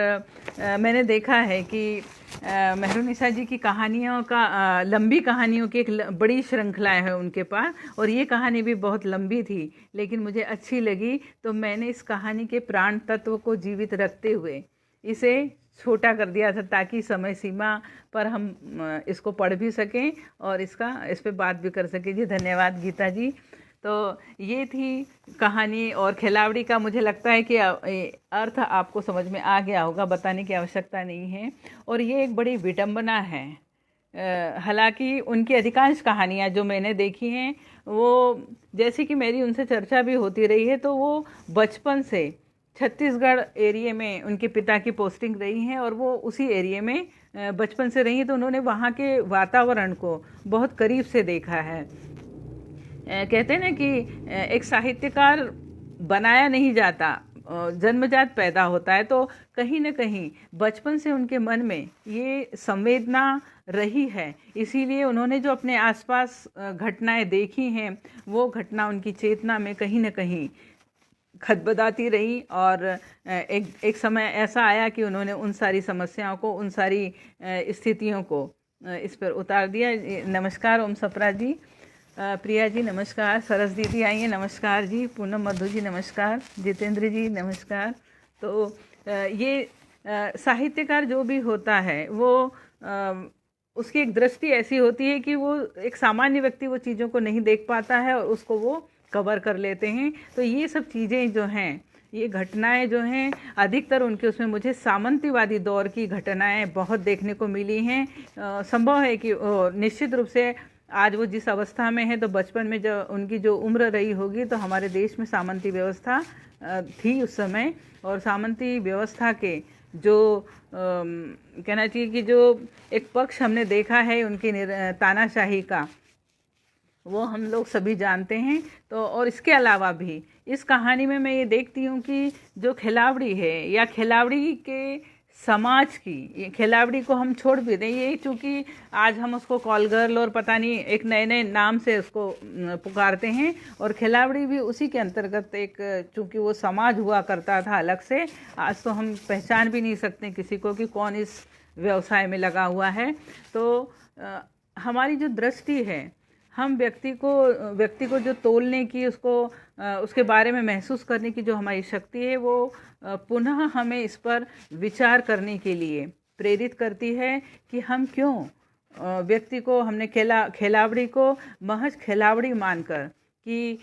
Speaker 1: मैंने देखा है कि मेहरुनिसा जी की कहानियों का लंबी कहानियों की एक बड़ी श्रृंखला है उनके पास, और ये कहानी भी बहुत लंबी थी लेकिन मुझे अच्छी लगी, तो मैंने इस कहानी के प्राण तत्व को जीवित रखते हुए इसे छोटा कर दिया था, ताकि समय सीमा पर हम इसको पढ़ भी सकें और इस पर बात भी कर सकें। जी धन्यवाद गीता जी। तो ये थी कहानी, और खिलावड़ी का मुझे लगता है कि अर्थ आपको समझ में आ गया होगा, बताने की आवश्यकता नहीं है। और ये एक बड़ी विडंबना है। हालांकि उनकी अधिकांश कहानियाँ जो मैंने देखी हैं, वो जैसे कि मेरी उनसे चर्चा भी होती रही है, तो वो बचपन से छत्तीसगढ़ एरिया में उनके पिता की पोस्टिंग रही है और वो उसी एरिया में बचपन से रही, तो उन्होंने वहाँ के वातावरण को बहुत करीब से देखा है। कहते हैं ना कि एक साहित्यकार बनाया नहीं जाता, जन्मजात पैदा होता है। तो कहीं न कहीं बचपन से उनके मन में ये संवेदना रही है, इसीलिए उन्होंने जो अपने आसपास घटनाएं देखी हैं, वो घटना उनकी चेतना में कहीं न कहीं खदबदाती रही। और एक समय ऐसा आया कि उन्होंने उन सारी समस्याओं को, उन सारी स्थितियों को इस पर उतार दिया। नमस्कार ओम सप्रा जी, प्रिया जी नमस्कार, सरस दीदी आई हैं नमस्कार जी, पूनम मधु जी नमस्कार, जितेंद्र जी नमस्कार। तो ये साहित्यकार जो भी होता है वो उसकी एक दृष्टि ऐसी होती है कि वो एक सामान्य व्यक्ति वो चीज़ों को नहीं देख पाता है और उसको वो कवर कर लेते हैं। तो ये सब चीज़ें जो हैं, ये घटनाएं जो हैं, अधिकतर उनके उसमें मुझे सामंतीवादी दौर की घटनाएं बहुत देखने को मिली हैं। संभव है कि निश्चित रूप से आज वो जिस अवस्था में है, तो बचपन में जो उनकी जो उम्र रही होगी, तो हमारे देश में सामंती व्यवस्था थी उस समय। और सामंती व्यवस्था के जो कहना चाहिए कि जो एक पक्ष हमने देखा है उनकी तानाशाही का, वो हम लोग सभी जानते हैं। तो और इसके अलावा भी इस कहानी में मैं ये देखती हूँ कि जो खिलावड़ी है या खिलावड़ी के समाज की, ये खिलावड़ी को हम छोड़ भी दें, ये चूँकि आज हम उसको कॉल गर्ल और पता नहीं एक नए नए नाम से उसको पुकारते हैं, और खिलावड़ी भी उसी के अंतर्गत एक, चूँकि वो समाज हुआ करता था अलग से, आज तो हम पहचान भी नहीं सकते किसी को कि कौन इस व्यवसाय में लगा हुआ है। तो हमारी जो दृष्टि है, हम व्यक्ति को जो तोलने की, उसके बारे में महसूस करने की जो हमारी शक्ति है, वो पुनः हमें इस पर विचार करने के लिए प्रेरित करती है कि हम क्यों व्यक्ति को, हमने खिलावड़ी को महज खिलावड़ी मानकर कि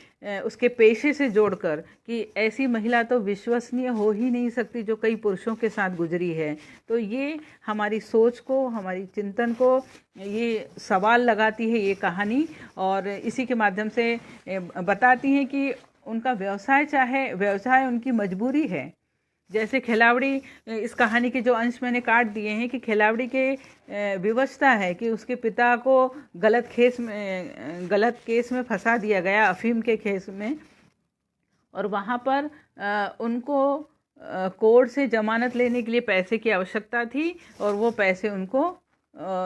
Speaker 1: उसके पेशे से जोड़कर कि ऐसी महिला तो विश्वसनीय हो ही नहीं सकती जो कई पुरुषों के साथ गुजरी है। तो ये हमारी सोच को, हमारी चिंतन को ये सवाल लगाती है ये कहानी, और इसी के माध्यम से बताती है कि उनका व्यवसाय उनकी मजबूरी है। जैसे खिलावड़ी, इस कहानी के जो अंश मैंने काट दिए हैं कि खिलावड़ी के विवशता है कि उसके पिता को गलत केस में फंसा दिया गया, अफीम के केस में, और वहाँ पर उनको कोर्ट से जमानत लेने के लिए पैसे की आवश्यकता थी, और वो पैसे उनको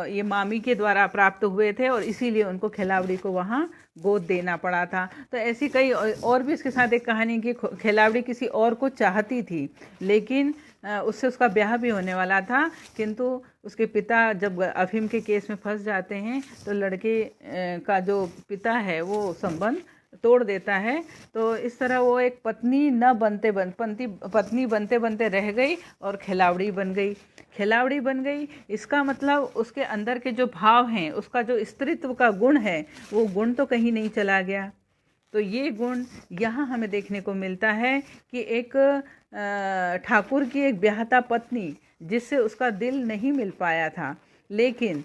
Speaker 1: ये मामी के द्वारा प्राप्त हुए थे, और इसीलिए उनको खिलावड़ी को वहाँ गोद देना पड़ा था। तो ऐसी कई और भी इसके साथ एक कहानी की, खिलावड़ी किसी और को चाहती थी, लेकिन उससे उसका ब्याह भी होने वाला था, किंतु उसके पिता जब अफीम के केस में फंस जाते हैं, तो लड़के का जो पिता है वो संबंध तोड़ देता है। तो इस तरह वो एक पत्नी पत्नी बनते बनते रह गई और खिलावड़ी बन गई। खिलावड़ी बन गई इसका मतलब उसके अंदर के जो भाव हैं, उसका जो स्त्रीत्व का गुण है, वो गुण तो कहीं नहीं चला गया। तो ये गुण यहाँ हमें देखने को मिलता है कि एक ठाकुर की एक ब्याहता पत्नी जिससे उसका दिल नहीं मिल पाया था, लेकिन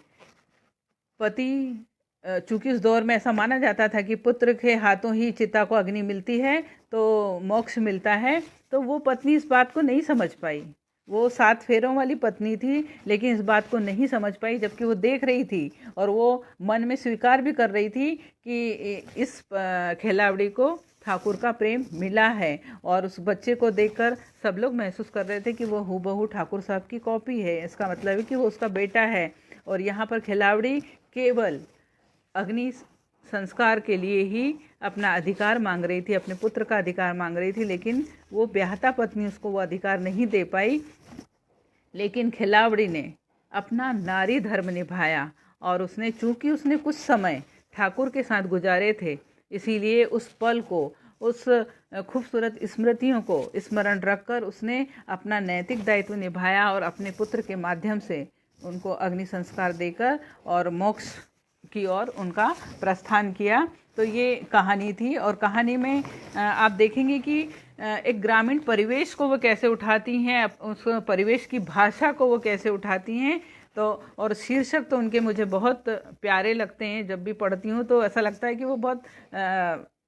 Speaker 1: पति, चूंकि उस दौर में ऐसा माना जाता था कि पुत्र के हाथों ही चिता को अग्नि मिलती है तो मोक्ष मिलता है, तो वो पत्नी इस बात को नहीं समझ पाई। वो 7 फेरों वाली पत्नी थी, लेकिन इस बात को नहीं समझ पाई, जबकि वो देख रही थी और वो मन में स्वीकार भी कर रही थी कि इस खिलावड़ी को ठाकुर का प्रेम मिला है। और उस बच्चे को देखकर सब लोग महसूस कर रहे थे कि वो हूबहू ठाकुर साहब की कॉपी है, इसका मतलब है कि वो उसका बेटा है। और यहाँ पर खिलावड़ी केवल अग्नि संस्कार के लिए ही अपना अधिकार मांग रही थी, अपने पुत्र का अधिकार मांग रही थी, लेकिन वो ब्याहता पत्नी उसको वो अधिकार नहीं दे पाई। लेकिन खिलावड़ी ने अपना नारी धर्म निभाया और उसने, चूंकि उसने कुछ समय ठाकुर के साथ गुजारे थे, इसीलिए उस पल को, उस खूबसूरत स्मृतियों को स्मरण रखकर उसने अपना नैतिक दायित्व निभाया और अपने पुत्र के माध्यम से उनको अग्नि संस्कार देकर और मोक्ष की ओर उनका प्रस्थान किया। तो ये कहानी थी। और कहानी में आप देखेंगे कि एक ग्रामीण परिवेश को वो कैसे उठाती हैं, उस परिवेश की भाषा को वो कैसे उठाती हैं। तो और शीर्षक तो उनके मुझे बहुत प्यारे लगते हैं, जब भी पढ़ती हूँ तो ऐसा लगता है कि वो बहुत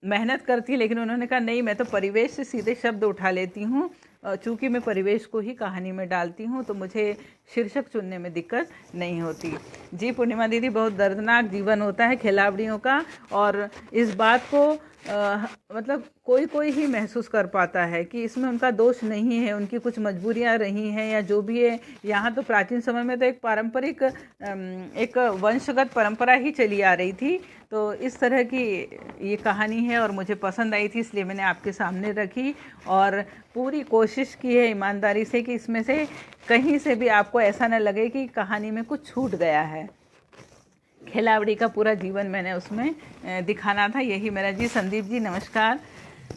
Speaker 1: मेहनत करती है, लेकिन उन्होंने कहा नहीं, मैं तो परिवेश से सीधे शब्द उठा लेती हूँ। चूँकि मैं परिवेश को ही कहानी में डालती हूँ तो मुझे शीर्षक चुनने में दिक्कत नहीं होती। जी पूर्णिमा दीदी, बहुत दर्दनाक जीवन होता है खिलावड़ियों का, और इस बात को मतलब कोई कोई ही महसूस कर पाता है कि इसमें उनका दोष नहीं है, उनकी कुछ मजबूरियां रही हैं या जो भी है। यहाँ तो प्राचीन समय में तो एक पारंपरिक, एक वंशगत परंपरा ही चली आ रही थी। तो इस तरह की ये कहानी है और मुझे पसंद आई थी, इसलिए मैंने आपके सामने रखी और पूरी कोशिश की है ईमानदारी से कि इसमें से कहीं से भी आपको ऐसा न लगे कि कहानी में कुछ छूट गया है। खिलावड़ी का पूरा जीवन मैंने उसमें दिखाना था, यही मेरा। जी संदीप जी नमस्कार,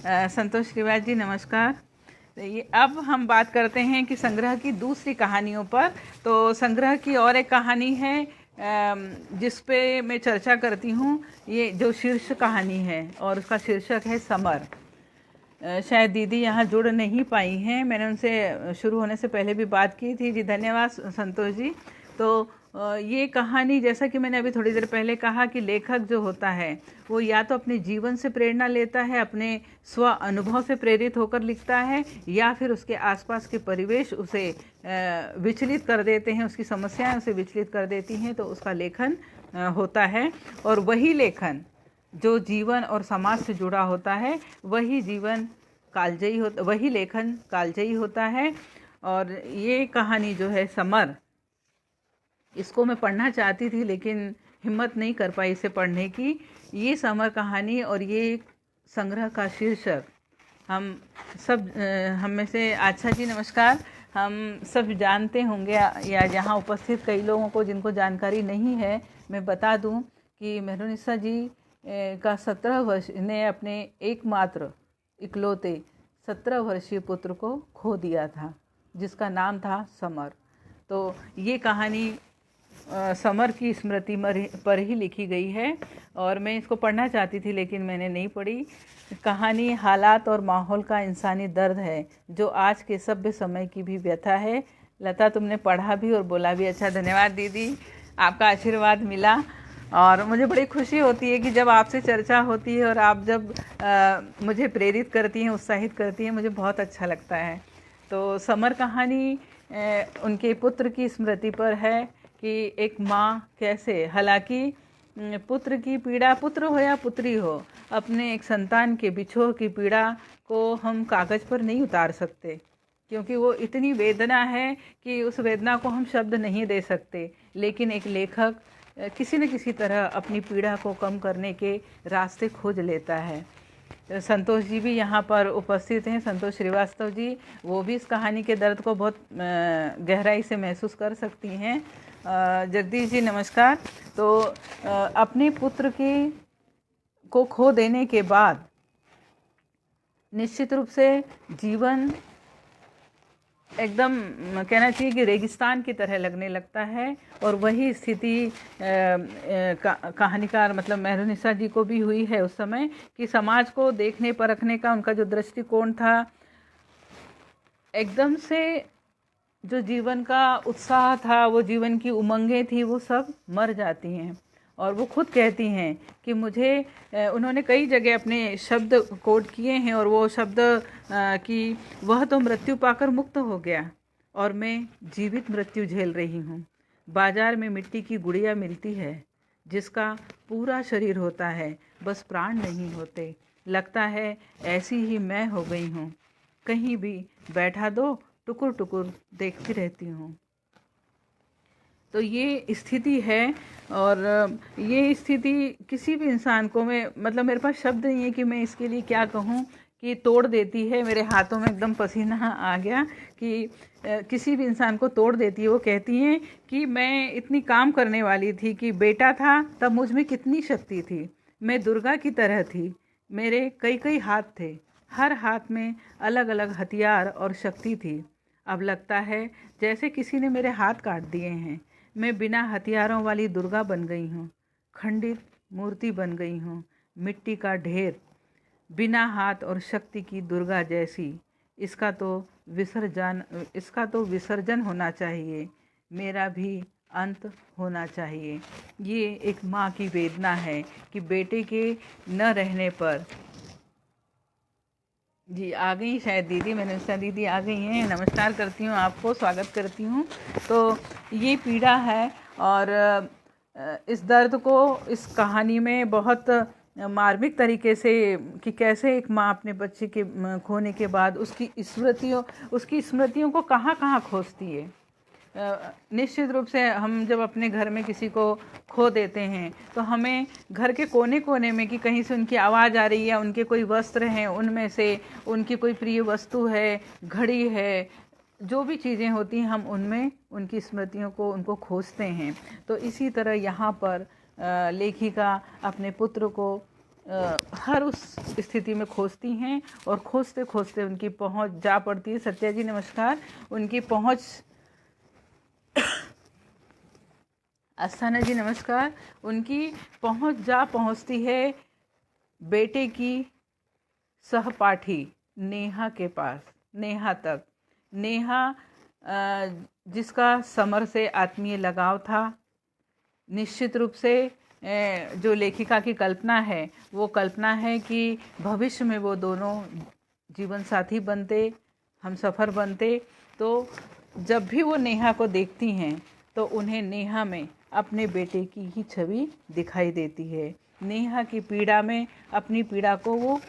Speaker 1: संतोष श्रीवास जी नमस्कार। ये अब हम बात करते हैं कि संग्रह की दूसरी कहानियों पर। तो संग्रह की और एक कहानी है जिस पे मैं चर्चा करती हूँ, ये जो शीर्ष कहानी है और उसका शीर्षक है समर। शायद दीदी यहाँ जुड़ नहीं पाई हैं, मैंने उनसे शुरू होने से पहले भी बात की थी। जी धन्यवाद संतोष जी। तो ये कहानी, जैसा कि मैंने अभी थोड़ी देर पहले कहा कि लेखक जो होता है वो या तो अपने जीवन से प्रेरणा लेता है, अपने स्व अनुभव से प्रेरित होकर लिखता है, या फिर उसके आसपास के परिवेश उसे विचलित कर देते हैं, उसकी समस्याएं उसे विचलित कर देती हैं, तो उसका लेखन होता है। और वही लेखन जो जीवन और समाज से जुड़ा होता है, वही जीवन कालजयी होता, वही लेखन कालजयी होता है। और ये कहानी जो है समर, इसको मैं पढ़ना चाहती थी लेकिन हिम्मत नहीं कर पाई इसे पढ़ने की। ये समर कहानी और ये संग्रह का शीर्षक हम सब, हम में से अच्छा जी नमस्कार, हम सब जानते होंगे, या यहाँ उपस्थित कई लोगों को जिनको जानकारी नहीं है मैं बता दूं कि मेहरुनिसा जी का 17 वर्ष ने अपने एकमात्र इकलौते 17 वर्षीय पुत्र को खो दिया था, जिसका नाम था समर। तो ये कहानी समर की स्मृति पर ही लिखी गई है और मैं इसको पढ़ना चाहती थी लेकिन मैंने नहीं पढ़ी। कहानी हालात और माहौल का इंसानी दर्द है जो आज के सभ्य समय की भी व्यथा है। लता, तुमने पढ़ा भी और बोला भी। अच्छा, धन्यवाद दीदी, आपका आशीर्वाद मिला और मुझे बड़ी खुशी होती है कि जब आपसे चर्चा होती है और आप जब मुझे प्रेरित करती हैं, उत्साहित करती हैं, मुझे बहुत अच्छा लगता है। तो समर कहानी उनके पुत्र की स्मृति पर है कि एक माँ कैसे, हालांकि पुत्र की पीड़ा, पुत्र हो या पुत्री हो, अपने एक संतान के बिछोह की पीड़ा को हम कागज़ पर नहीं उतार सकते, क्योंकि वो इतनी वेदना है कि उस वेदना को हम शब्द नहीं दे सकते। लेकिन एक लेखक किसी न किसी तरह अपनी पीड़ा को कम करने के रास्ते खोज लेता है। संतोष जी भी यहाँ पर उपस्थित हैं, संतोष श्रीवास्तव जी, वो भी इस कहानी के दर्द को बहुत गहराई से महसूस कर सकती हैं। जगदीश जी नमस्कार। तो अपने पुत्र के को खो देने के बाद निश्चित रूप से जीवन एकदम कहना चाहिए कि रेगिस्तान की तरह लगने लगता है। और वही स्थिति कहानीकार मतलब मेहरुनिसा जी को भी हुई है उस समय, कि समाज को देखने परखने का उनका जो दृष्टिकोण था, एकदम से जो जीवन का उत्साह था, वो जीवन की उमंगें थी, वो सब मर जाती हैं। और वो खुद कहती हैं कि मुझे उन्होंने कई जगह अपने शब्द कोट किए हैं, और वो शब्द कि वह तो मृत्यु पाकर मुक्त हो गया और मैं जीवित मृत्यु झेल रही हूँ। बाजार में मिट्टी की गुड़िया मिलती है जिसका पूरा शरीर होता है, बस प्राण नहीं होते। लगता है ऐसी ही मैं हो गई हूँ, कहीं भी बैठा दो टुकुर टुकुर देखती रहती हूँ। तो ये स्थिति है, और ये स्थिति किसी भी इंसान को, मैं मतलब मेरे पास शब्द नहीं है कि मैं इसके लिए क्या कहूँ, कि तोड़ देती है। मेरे हाथों में एकदम पसीना आ गया कि किसी भी इंसान को तोड़ देती है। वो कहती हैं कि मैं इतनी काम करने वाली थी, कि बेटा था तब मुझ में कितनी शक्ति थी, मैं दुर्गा की तरह थी, मेरे कई कई हाथ थे, हर हाथ में अलग अलग हथियार और शक्ति थी। अब लगता है जैसे किसी ने मेरे हाथ काट दिए हैं। मैं बिना हथियारों वाली दुर्गा बन गई हूँ, खंडित मूर्ति बन गई हूँ, मिट्टी का ढेर, बिना हाथ और शक्ति की दुर्गा जैसी। इसका तो विसर्जन होना चाहिए, मेरा भी अंत होना चाहिए। ये एक माँ की वेदना है कि बेटे के न रहने पर। जी आ गई शायद दीदी, मैंने उसका दीदी आ गई हैं, नमस्कार करती हूँ आपको, स्वागत करती हूँ। तो ये पीड़ा है, और इस दर्द को इस कहानी में बहुत मार्मिक तरीके से, कि कैसे एक माँ अपने बच्चे के खोने के बाद उसकी स्मृतियों को कहाँ कहाँ खोजती है। निश्चित रूप से हम जब अपने घर में किसी को खो देते हैं तो हमें घर के कोने कोने में, कि कहीं से उनकी आवाज़ आ रही है, उनके कोई वस्त्र हैं, उनमें से उनकी कोई प्रिय वस्तु है, घड़ी है, जो भी चीज़ें होती हैं, हम उनमें उनकी स्मृतियों को उनको खोजते हैं। तो इसी तरह यहाँ पर लेखिका अपने पुत्र को हर उस स्थिति में खोजती हैं, और खोजते खोजते उनकी पहुँच जा पड़ती है। सत्या जी नमस्कार। उनकी पहुँच अस्थाना जी नमस्कार। उनकी पहुंचती है बेटे की सहपाठी नेहा के पास, नेहा तक। नेहा जिसका समर से आत्मीय लगाव था। निश्चित रूप से जो लेखिका की कल्पना है, वो कल्पना है कि भविष्य में वो दोनों जीवन साथी बनते, हम सफ़र बनते। तो जब भी वो नेहा को देखती हैं तो उन्हें नेहा में अपने बेटे की ही छवि दिखाई देती है। नेहा की पीड़ा में अपनी पीड़ा को वो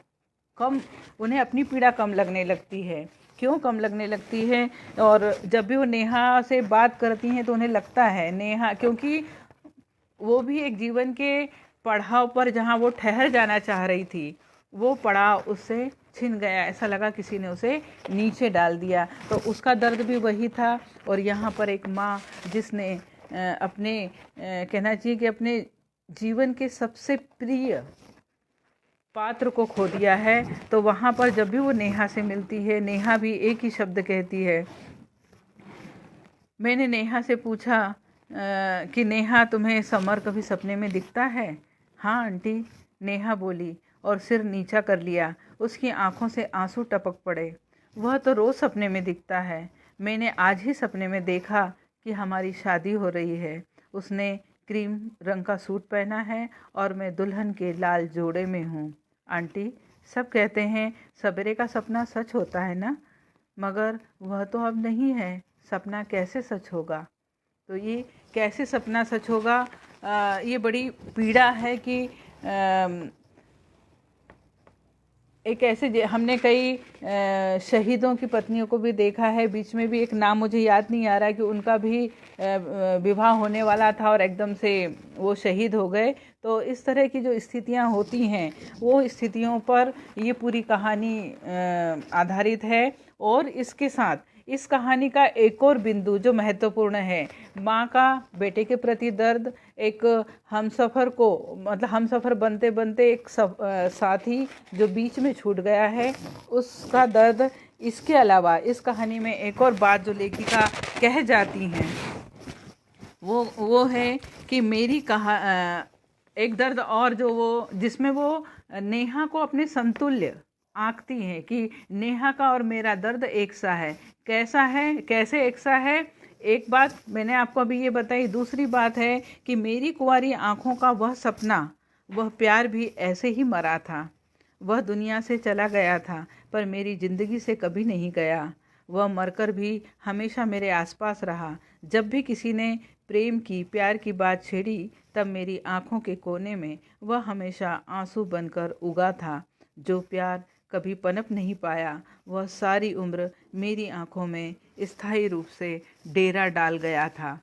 Speaker 1: उन्हें अपनी पीड़ा कम लगने लगती है। क्यों कम लगने लगती है? और जब भी वो नेहा से बात करती हैं तो उन्हें लगता है नेहा, क्योंकि वो भी एक जीवन के पड़ाव पर जहाँ वो ठहर जाना चाह रही थी, वो पड़ाव उससे छिन गया। ऐसा लगा किसी ने उसे नीचे डाल दिया। तो उसका दर्द भी वही था। और यहाँ पर एक माँ जिसने अपने कहना चाहिए कि अपने जीवन के सबसे प्रिय पात्र को खो दिया है। तो वहाँ पर जब भी वो नेहा से मिलती है, नेहा भी एक ही शब्द कहती है। मैंने नेहा से पूछा कि नेहा, तुम्हें समर कभी सपने में दिखता है? हाँ आंटी, नेहा बोली और सिर नीचा कर लिया। उसकी आंखों से आंसू टपक पड़े। वह तो रोज़ सपने में दिखता है। मैंने आज ही सपने में देखा कि हमारी शादी हो रही है। उसने क्रीम रंग का सूट पहना है और मैं दुल्हन के लाल जोड़े में हूँ। आंटी, सब कहते हैं सवेरे का सपना सच होता है ना, मगर वह तो अब नहीं है। सपना कैसे सच होगा? तो ये कैसे सपना सच होगा, ये बड़ी पीड़ा है कि एक ऐसे हमने कई शहीदों की पत्नियों को भी देखा है। बीच में भी एक नाम मुझे याद नहीं आ रहा कि उनका भी विवाह होने वाला था और एकदम से वो शहीद हो गए। तो इस तरह की जो स्थितियां होती हैं, वो स्थितियों पर ये पूरी कहानी आधारित है। और इसके साथ इस कहानी का एक और बिंदु जो महत्वपूर्ण है, माँ का बेटे के प्रति दर्द, एक हमसफ़र को मतलब हमसफ़र बनते बनते एक साथी जो बीच में छूट गया है उसका दर्द। इसके अलावा इस कहानी में एक और बात जो लेखिका कह जाती हैं वो है कि मेरी एक दर्द और जो वो जिसमें वो नेहा को अपने समतुल्य आंकती हैं कि नेहा का और मेरा दर्द एक सा है। कैसा है, कैसे एक सा है? एक बात मैंने आपको अभी ये बताई। दूसरी बात है कि मेरी कुंवारी आंखों का वह सपना, वह प्यार भी ऐसे ही मरा था। वह दुनिया से चला गया था पर मेरी ज़िंदगी से कभी नहीं गया। वह मरकर भी हमेशा मेरे आसपास रहा। जब भी किसी ने प्रेम की, प्यार की बात छेड़ी तब मेरी आंखों के कोने में वह हमेशा आंसू बनकर उगा था। जो प्यार कभी पनप नहीं पाया वह सारी उम्र मेरी आंखों में स्थायी रूप से डेरा डाल गया था।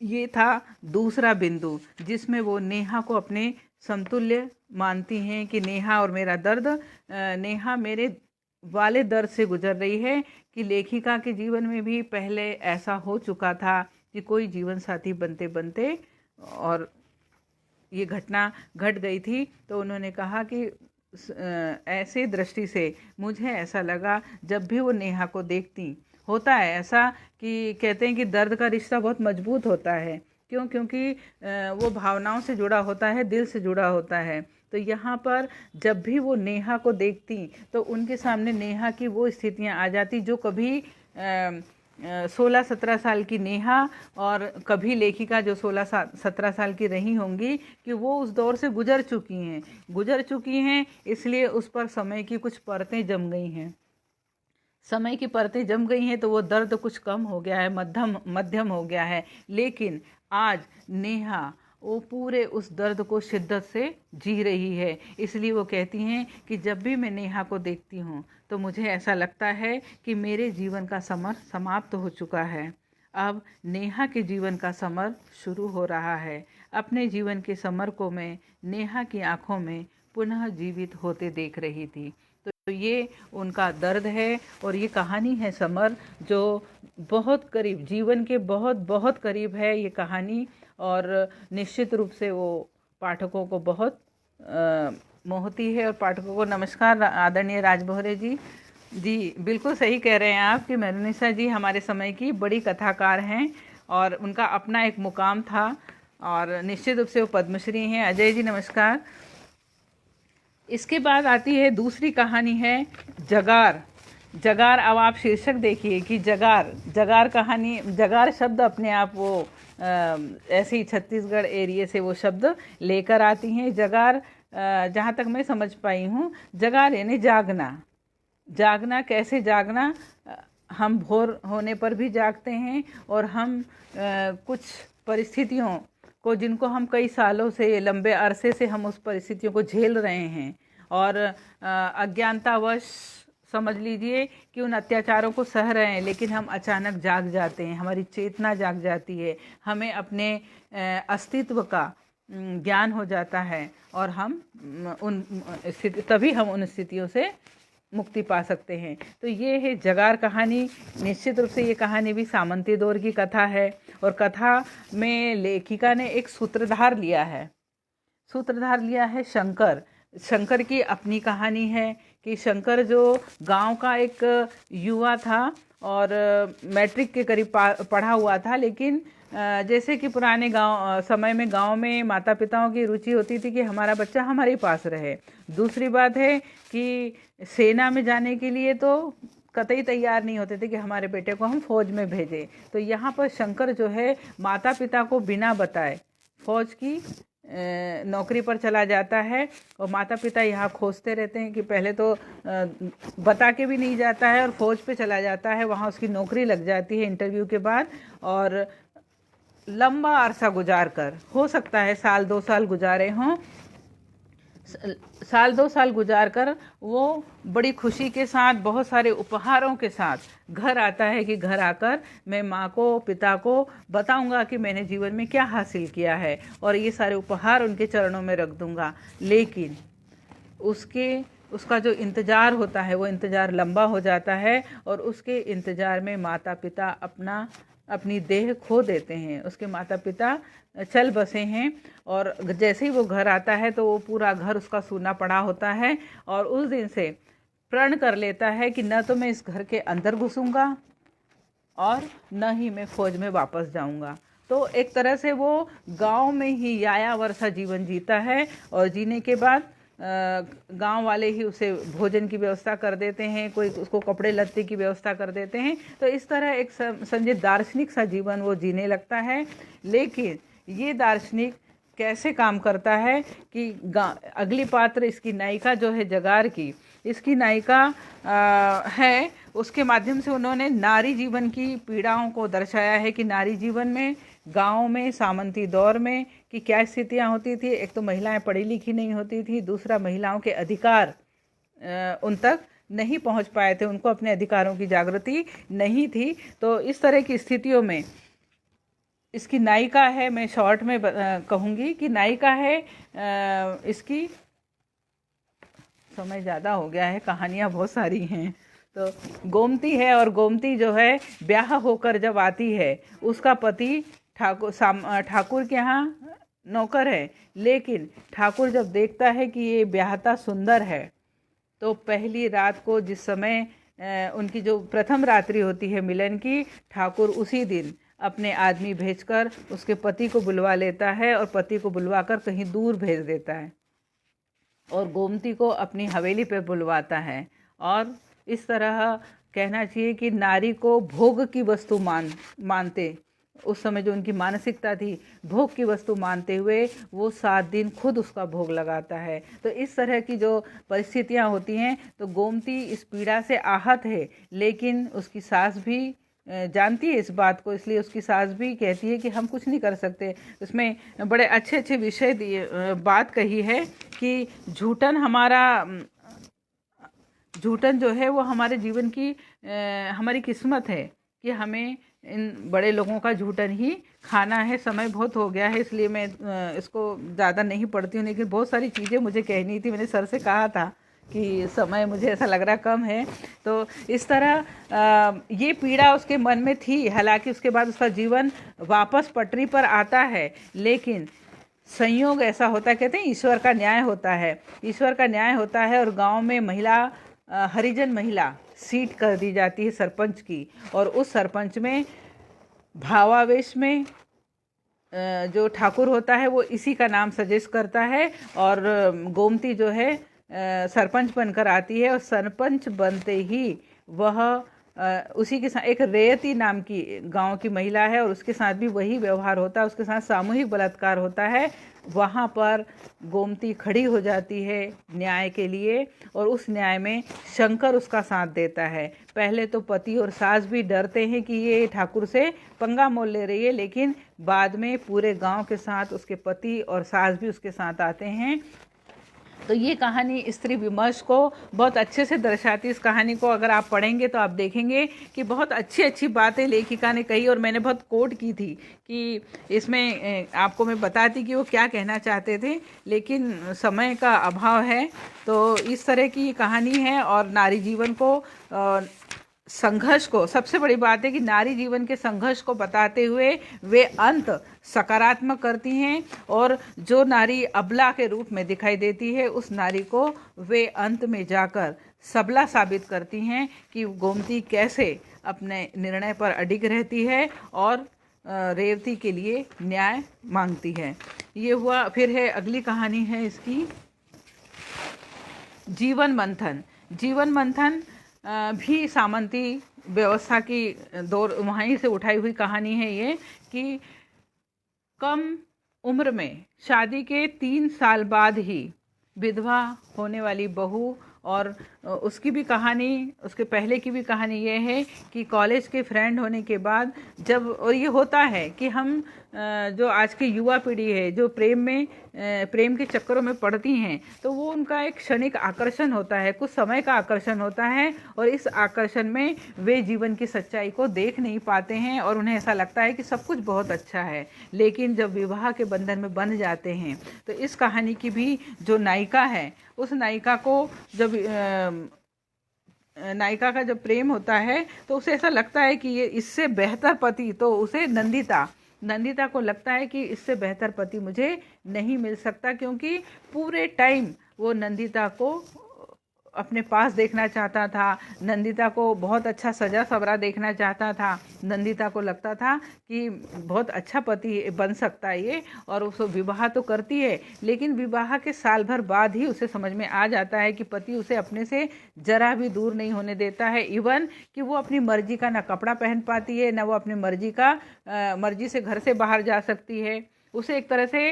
Speaker 1: ये था दूसरा बिंदु जिसमें वो नेहा को अपने समतुल्य मानती हैं कि नेहा और मेरा दर्द, नेहा मेरे वाले दर्द से गुजर रही है कि लेखिका के जीवन में भी पहले ऐसा हो चुका था कि कोई जीवन साथी बनते बनते और ये घटना घट गई थी। तो उन्होंने कहा कि ऐसे दृष्टि से मुझे ऐसा लगा जब भी वो नेहा को देखती, होता है ऐसा कि कहते हैं कि दर्द का रिश्ता बहुत मजबूत होता है। क्यों? क्योंकि वो भावनाओं से जुड़ा होता है, दिल से जुड़ा होता है। तो यहाँ पर जब भी वो नेहा को देखती तो उनके सामने नेहा की वो स्थितियाँ आ जाती जो कभी 16-17 साल की नेहा और कभी लेखिका जो 16-17 साल की रही होंगी कि वो उस दौर से गुजर चुकी हैं। इसलिए उस पर समय की कुछ परतें जम गई हैं। समय की परतें जम गई हैं तो वो दर्द कुछ कम हो गया है, मध्यम हो गया है। लेकिन आज नेहा वो पूरे उस दर्द को शिद्दत से जी रही है। इसलिए वो कहती हैं कि जब भी मैं नेहा को देखती हूँ तो मुझे ऐसा लगता है कि मेरे जीवन का समर समाप्त हो चुका है। अब नेहा के जीवन का समर शुरू हो रहा है। अपने जीवन के समर को मैं नेहा की आंखों में पुनः जीवित होते देख रही थी। तो ये उनका दर्द है और ये कहानी है समर, जो बहुत करीब, जीवन के बहुत बहुत करीब है ये कहानी। और निश्चित रूप से वो पाठकों को बहुत मोहती है। और पाठकों को नमस्कार आदरणीय राजभोरे जी। जी बिल्कुल सही कह रहे हैं आप कि मेरुनिशा जी हमारे समय की बड़ी कथाकार हैं और उनका अपना एक मुकाम था और निश्चित रूप से वो पद्मश्री हैं। अजय जी नमस्कार। इसके बाद आती है दूसरी कहानी है जगार। अब आप शीर्षक देखिए कि जगार कहानी, जगार शब्द अपने आप वो ऐसे ही छत्तीसगढ़ एरिया से वो शब्द लेकर आती हैं। जगार, जहाँ तक मैं समझ पाई हूँ, जगार यानी जागना। कैसे जागना? हम भोर होने पर भी जागते हैं और हम कुछ परिस्थितियों को, जिनको हम कई सालों से, लंबे अरसे से हम उस परिस्थितियों को झेल रहे हैं और अज्ञानतावश समझ लीजिए कि उन अत्याचारों को सह रहे हैं, लेकिन हम अचानक जाग जाते हैं, हमारी चेतना जाग जाती है, हमें अपने अस्तित्व का ज्ञान हो जाता है और हम तभी हम उन स्थितियों से मुक्ति पा सकते हैं। तो ये है जगार कहानी। निश्चित रूप से ये कहानी भी सामंती दौर की कथा है और कथा में लेखिका ने एक सूत्रधार लिया है शंकर की अपनी कहानी है कि शंकर जो गांव का एक युवा था और मैट्रिक के करीब पढ़ा हुआ था, लेकिन जैसे कि पुराने समय में गांव में माता पिताओं की रुचि होती थी कि हमारा बच्चा हमारे पास रहे। दूसरी बात है कि सेना में जाने के लिए तो कतई तैयार नहीं होते थे कि हमारे बेटे को हम फौज में भेजें। तो यहाँ पर शंकर जो है माता पिता को बिना बताए फौज की नौकरी पर चला जाता है और माता पिता यहाँ खोजते रहते हैं कि पहले तो बता के भी नहीं जाता है और फौज पे चला जाता है। वहाँ उसकी नौकरी लग जाती है इंटरव्यू के बाद और लंबा अरसा गुजार कर, हो सकता है साल 2 साल गुजारे हों, साल 2 साल गुजार कर वो बड़ी खुशी के साथ, बहुत सारे उपहारों के साथ घर आता है कि घर आकर मैं माँ को, पिता को बताऊंगा कि मैंने जीवन में क्या हासिल किया है और ये सारे उपहार उनके चरणों में रख दूंगा। लेकिन उसका जो इंतज़ार होता है वो इंतज़ार लंबा हो जाता है और उसके इंतज़ार में माता पिता अपनी देह खो देते हैं। उसके माता पिता चल बसे हैं और जैसे ही वो घर आता है तो वो पूरा घर उसका सूना पड़ा होता है और उस दिन से प्रण कर लेता है कि न तो मैं इस घर के अंदर घुसूंगा और न ही मैं फौज में वापस जाऊंगा। तो एक तरह से वो गांव में ही यायावर सा जीवन जीता है और जीने के बाद गांव वाले ही उसे भोजन की व्यवस्था कर देते हैं, कोई उसको कपड़े लत्ते की व्यवस्था कर देते हैं। तो इस तरह एक समझे दार्शनिक सा जीवन वो जीने लगता है। लेकिन ये दार्शनिक कैसे काम करता है कि अगली पात्र इसकी नायिका जो है जगार की, इसकी नायिका है, उसके माध्यम से उन्होंने नारी जीवन की पीड़ाओं को दर्शाया है कि नारी जीवन में गांव में सामंती दौर में कि क्या स्थितियां होती थी। एक तो महिलाएं पढ़ी लिखी नहीं होती थी, दूसरा महिलाओं के अधिकार उन तक नहीं पहुंच पाए थे, उनको अपने अधिकारों की जागृति नहीं थी। तो इस तरह की स्थितियों में इसकी नायिका है, मैं शॉर्ट में कहूँगी कि नायिका है इसकी, समय ज़्यादा हो गया है, कहानियाँ बहुत सारी हैं। तो गोमती है और गोमती जो है ब्याह होकर जब आती है, उसका पति ठाकुर के यहाँ नौकर है, लेकिन ठाकुर जब देखता है कि ये ब्याहता सुंदर है तो पहली रात को जिस समय उनकी जो प्रथम रात्रि होती है मिलन की, ठाकुर उसी दिन अपने आदमी भेजकर उसके पति को बुलवा लेता है और पति को बुलवाकर कहीं दूर भेज देता है और गोमती को अपनी हवेली पे बुलवाता है। और इस तरह कहना चाहिए कि नारी को भोग की वस्तु मानते उस समय जो उनकी मानसिकता थी, भोग की वस्तु मानते हुए वो 7 दिन खुद उसका भोग लगाता है। तो इस तरह की जो परिस्थितियां होती हैं, तो गोमती इस पीड़ा से आहत है, लेकिन उसकी सास भी जानती है इस बात को, इसलिए उसकी सास भी कहती है कि हम कुछ नहीं कर सकते। उसमें बड़े अच्छे अच्छे विषय बात कही है कि झूठन जो है वो हमारे जीवन की हमारी किस्मत है कि हमें इन बड़े लोगों का झूठन ही खाना है। समय बहुत हो गया है इसलिए मैं इसको ज़्यादा नहीं पढ़ती हूँ, लेकिन बहुत सारी चीज़ें मुझे कहनी थी। मैंने सर से कहा था कि समय मुझे ऐसा लग रहा कम है। तो इस तरह ये पीड़ा उसके मन में थी। हालांकि उसके बाद उसका जीवन वापस पटरी पर आता है, लेकिन संयोग ऐसा होता है, कहते हैं ईश्वर का न्याय होता है, ईश्वर का न्याय होता है और गांव में हरिजन महिला सीट कर दी जाती है सरपंच की। और उस सरपंच में भावावेश में जो ठाकुर होता है वो इसी का नाम सजेस्ट करता है और गोमती जो है सरपंच बनकर आती है। और सरपंच बनते ही वह उसी के साथ एक रेयती नाम की गांव की महिला है और उसके साथ भी वही व्यवहार होता है, उसके साथ सामूहिक बलात्कार होता है। वहाँ पर गोमती खड़ी हो जाती है न्याय के लिए और उस न्याय में शंकर उसका साथ देता है। पहले तो पति और सास भी डरते हैं कि ये ठाकुर से पंगा मोल ले रही है, लेकिन बाद में पूरे गांव के साथ उसके पति और सास भी उसके साथ आते हैं। तो ये कहानी स्त्री विमर्श को बहुत अच्छे से दर्शाती है। इस कहानी को अगर आप पढ़ेंगे तो आप देखेंगे कि बहुत अच्छी अच्छी बातें लेखिका ने कही और मैंने बहुत कोट की थी कि इसमें आपको मैं बताती कि वो क्या कहना चाहते थे, लेकिन समय का अभाव है। तो इस तरह की कहानी है और नारी जीवन को संघर्ष को, सबसे बड़ी बात है कि नारी जीवन के संघर्ष को बताते हुए वे अंत सकारात्मक करती हैं और जो नारी अबला के रूप में दिखाई देती है उस नारी को वे अंत में जाकर सबला साबित करती हैं कि गोमती कैसे अपने निर्णय पर अडिग रहती है और रेवती के लिए न्याय मांगती है। ये हुआ। फिर है अगली कहानी है इसकी जीवन मंथन। जीवन मंथन भी सामंती व्यवस्था की दौर वहीं से उठाई हुई कहानी है ये कि कम उम्र में शादी के 3 साल बाद ही विधवा होने वाली बहू, और उसकी भी कहानी, उसके पहले की भी कहानी ये है कि कॉलेज के फ्रेंड होने के बाद जब, और ये होता है कि हम जो आज की युवा पीढ़ी है जो प्रेम के चक्करों में पड़ती हैं, तो वो उनका एक क्षणिक आकर्षण होता है, कुछ समय का आकर्षण होता है और इस आकर्षण में वे जीवन की सच्चाई को देख नहीं पाते हैं और उन्हें ऐसा लगता है कि सब कुछ बहुत अच्छा है। लेकिन जब विवाह के बंधन में बंध जाते हैं तो इस कहानी की भी जो नायिका है उस नायिका को जब नायिका का जब प्रेम होता है तो उसे ऐसा लगता है कि ये इससे बेहतर पति, तो उसे नंदिता को लगता है कि इससे बेहतर पति मुझे नहीं मिल सकता, क्योंकि पूरे टाइम वो नंदिता को अपने पास देखना चाहता था, नंदिता को बहुत अच्छा सजा सवरा देखना चाहता था। नंदिता को लगता था कि बहुत अच्छा पति बन सकता है ये, और उसको विवाह तो करती है, लेकिन विवाह के साल भर बाद ही उसे समझ में आ जाता है कि पति उसे अपने से जरा भी दूर नहीं होने देता है। इवन कि वो अपनी मर्जी का ना कपड़ा पहन पाती है, ना वो अपनी मर्जी से घर से बाहर जा सकती है। उसे एक तरह से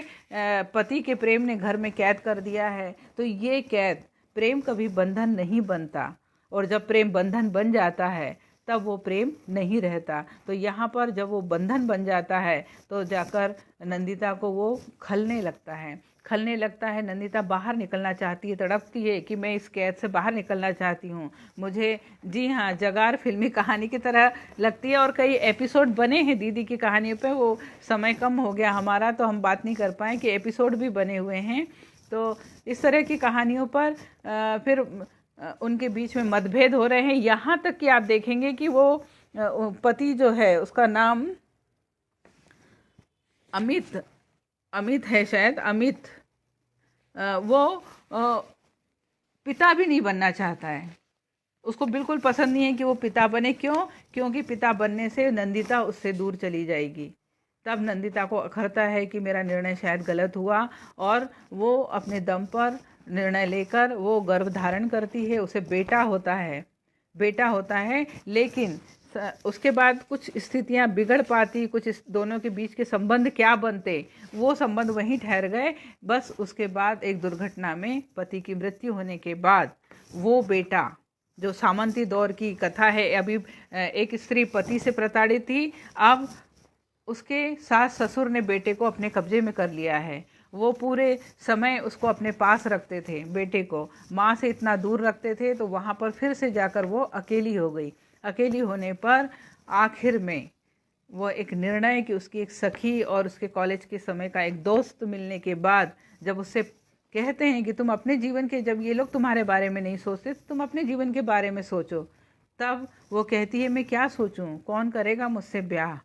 Speaker 1: पति के प्रेम ने घर में कैद कर दिया है। तो ये कैद, प्रेम कभी बंधन नहीं बनता, और जब प्रेम बंधन बन जाता है तब वो प्रेम नहीं रहता। तो यहाँ पर जब वो बंधन बन जाता है तो जाकर नंदिता को वो खलने लगता है। नंदिता बाहर निकलना चाहती है, तड़पती है कि मैं इस कैद से बाहर निकलना चाहती हूँ। मुझे, जी हाँ, जगार फिल्मी कहानी की तरह लगती है, और कई एपिसोड बने हैं दीदी की कहानियों पे। वो समय कम हो गया हमारा तो हम बात नहीं कर पाए कि एपिसोड भी बने हुए हैं। तो इस तरह की कहानियों पर फिर उनके बीच में मतभेद हो रहे हैं, यहाँ तक कि आप देखेंगे कि वो पति जो है, उसका नाम अमित है शायद, अमित, वो पिता भी नहीं बनना चाहता है। उसको बिल्कुल पसंद नहीं है कि वो पिता बने। क्योंकि पिता बनने से नंदिता उससे दूर चली जाएगी। तब नंदिता को अखरता है कि मेरा निर्णय शायद गलत हुआ, और वो अपने दम पर निर्णय लेकर वो गर्भ धारण करती है। उसे बेटा होता है, लेकिन उसके बाद कुछ स्थितियां बिगड़ पाती, कुछ इस दोनों के बीच के संबंध क्या बनते, वो संबंध वहीं ठहर गए। बस उसके बाद एक दुर्घटना में पति की मृत्यु होने के बाद वो बेटा, जो सामंती दौर की कथा है, अभी एक स्त्री पति से प्रताड़ित थी, अब उसके सास ससुर ने बेटे को अपने कब्जे में कर लिया है। वो पूरे समय उसको अपने पास रखते थे, बेटे को माँ से इतना दूर रखते थे, तो वहाँ पर फिर से जाकर वो अकेली हो गई। अकेली होने पर आखिर में वो एक निर्णय कि उसकी एक सखी और उसके कॉलेज के समय का एक दोस्त मिलने के बाद, जब उससे कहते हैं कि तुम अपने जीवन के, जब ये लोग तुम्हारे बारे में नहीं सोचते, तुम अपने जीवन के बारे में सोचो, तब वो कहती है मैं क्या सोचूं, कौन करेगा मुझसे ब्याह।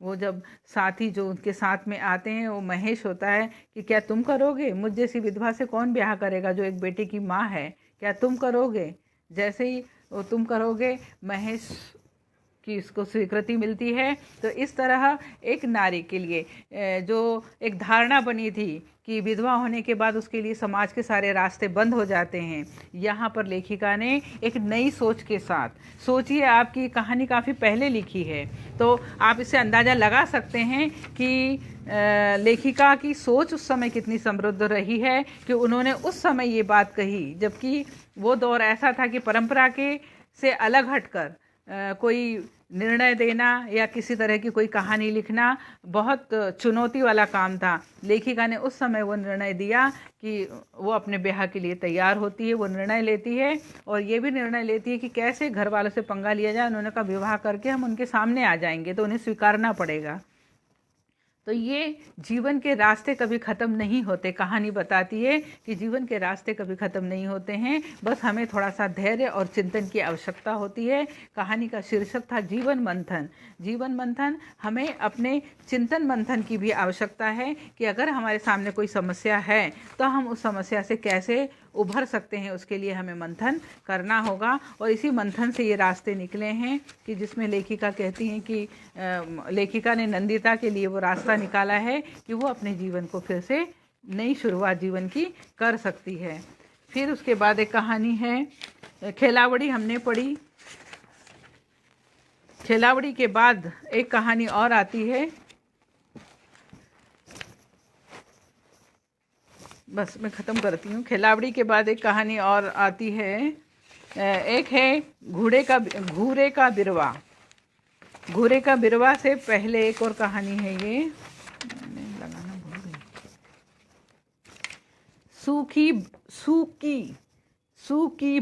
Speaker 1: वो जब साथी जो उनके साथ में आते हैं, वो महेश होता है कि क्या तुम करोगे, मुझ जैसी विधवा से कौन ब्याह करेगा जो एक बेटे की माँ है, क्या तुम करोगे। जैसे ही वो तुम करोगे, महेश की इसको स्वीकृति मिलती है। तो इस तरह एक नारी के लिए जो एक धारणा बनी थी कि विधवा होने के बाद उसके लिए समाज के सारे रास्ते बंद हो जाते हैं, यहाँ पर लेखिका ने एक नई सोच के साथ, सोचिए आपकी कहानी काफ़ी पहले लिखी है, तो आप इससे अंदाज़ा लगा सकते हैं कि लेखिका की सोच उस समय कितनी समृद्ध रही है कि उन्होंने उस समय ये बात कही, जबकि वो दौर ऐसा था कि परंपरा के से अलग हटकर कोई निर्णय देना या किसी तरह की कोई कहानी लिखना बहुत चुनौती वाला काम था। लेखिका ने उस समय वो निर्णय दिया कि वो अपने ब्याह के लिए तैयार होती है, वो निर्णय लेती है, और ये भी निर्णय लेती है कि कैसे घर वालों से पंगा लिया जाए। उन्होंने कहा विवाह करके हम उनके सामने आ जाएंगे तो उन्हें स्वीकारना पड़ेगा। तो ये जीवन के रास्ते कभी ख़त्म नहीं होते। कहानी बताती है कि जीवन के रास्ते कभी ख़त्म नहीं होते हैं, बस हमें थोड़ा सा धैर्य और चिंतन की आवश्यकता होती है। कहानी का शीर्षक था जीवन मंथन। जीवन मंथन, हमें अपने चिंतन मंथन की भी आवश्यकता है कि अगर हमारे सामने कोई समस्या है तो हम उस समस्या से कैसे उभर सकते हैं, उसके लिए हमें मंथन करना होगा। और इसी मंथन से ये रास्ते निकले हैं कि जिसमें लेखिका कहती हैं कि लेखिका ने नंदिता के लिए वो रास्ता निकाला है कि वो अपने जीवन को फिर से नई शुरुआत जीवन की कर सकती है। फिर उसके बाद एक कहानी है खेलावड़ी, हमने पढ़ी। खेलावड़ी के बाद एक कहानी और आती है, बस मैं ख़त्म करती हूँ। खेलावड़ी के बाद एक कहानी और आती है, एक है घूरे का बिरवा। घूरे का बिरवा से पहले एक और कहानी है, ये मैंने लगाना भूल गई। सूकी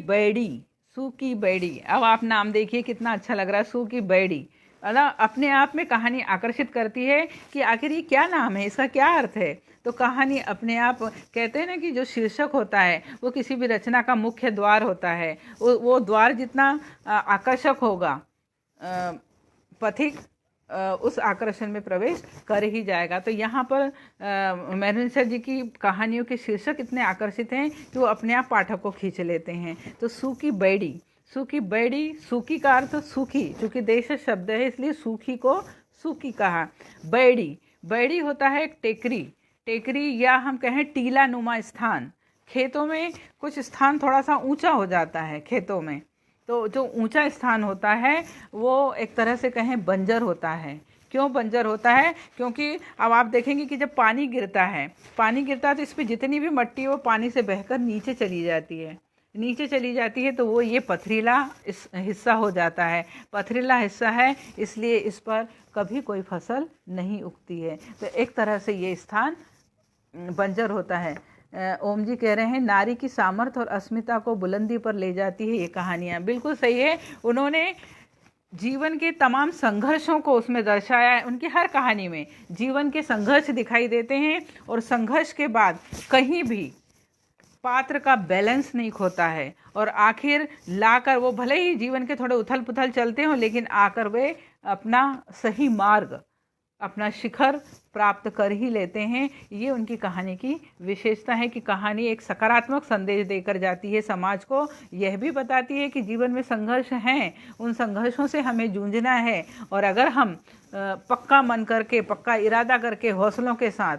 Speaker 1: बैड़ी। अब आप नाम देखिए कितना अच्छा लग रहा है, सूकी बैड़ी। ना अपने आप में कहानी आकर्षित करती है कि आखिर ये क्या नाम है, इसका क्या अर्थ है। तो कहानी अपने आप, कहते हैं ना कि जो शीर्षक होता है वो किसी भी रचना का मुख्य द्वार होता है। वो द्वार जितना आकर्षक होगा, पथिक उस आकर्षण में प्रवेश कर ही जाएगा। तो यहाँ पर मेहरुनिसा सर जी की कहानियों के शीर्षक इतने आकर्षित हैं कि वो अपने आप पाठक को खींच लेते हैं। तो सूखी बैड़ी, सूखी बैड़ी, सूखी का अर्थ सूखी, चूँकि देश शब्द है इसलिए सूखी को सूखी कहा। बैड़ी, बैड़ी होता है एक टेकरी, टेकरी या हम कहें टीला नुमा स्थान। खेतों में कुछ स्थान थोड़ा सा ऊंचा हो जाता है खेतों में, तो जो ऊंचा स्थान होता है वो एक तरह से कहें बंजर होता है। क्यों बंजर होता है? क्योंकि अब आप देखेंगे कि जब पानी गिरता है, पानी गिरता है तो इस पर जितनी भी मट्टी है वो पानी से बहकर नीचे चली जाती है, नीचे चली जाती है, तो वो ये पथरीला हिस्सा हो जाता है। पथरीला हिस्सा है इसलिए इस पर कभी कोई फसल नहीं उगती है। तो एक तरह से ये स्थान बंजर होता है। ओम जी कह रहे हैं नारी की सामर्थ्य और अस्मिता को बुलंदी पर ले जाती है ये कहानियाँ। बिल्कुल सही है, उन्होंने जीवन के तमाम संघर्षों को उसमें दर्शाया है। उनकी हर कहानी में जीवन के संघर्ष दिखाई देते हैं और संघर्ष के बाद कहीं भी पात्र का बैलेंस नहीं खोता है और आखिर लाकर वो भले ही जीवन के थोड़े उथल पुथल चलते हों, लेकिन आकर वे अपना सही मार्ग, अपना शिखर प्राप्त कर ही लेते हैं। ये उनकी कहानी की विशेषता है कि कहानी एक सकारात्मक संदेश देकर जाती है समाज को। यह भी बताती है कि जीवन में संघर्ष हैं, उन संघर्षों से हमें जूझना है और अगर हम पक्का मन करके, पक्का इरादा करके, हौसलों के साथ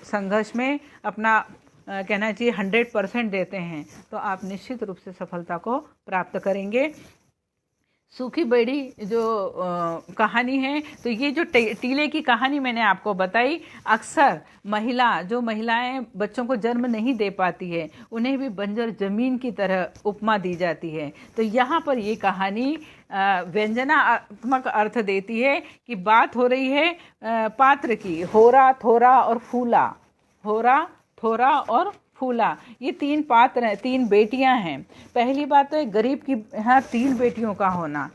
Speaker 1: संघर्ष में अपना कहना चाहिए 100% देते हैं तो आप निश्चित रूप से सफलता को प्राप्त करेंगे। सूखी बैड़ी जो कहानी है, तो ये जो टीले की कहानी मैंने आपको बताई, अक्सर जो महिलाएं बच्चों को जन्म नहीं दे पाती है उन्हें भी बंजर जमीन की तरह उपमा दी जाती है। तो यहाँ पर ये कहानी व्यंजनात्मक अर्थ देती है कि बात हो रही है पात्र की, होरा, थोरा और फूला। होरा, थोरा और फूला, ये 3 पात्र हैं, 3 बेटियां हैं। पहली बात तो गरीब की यहाँ 3 बेटियों का होना,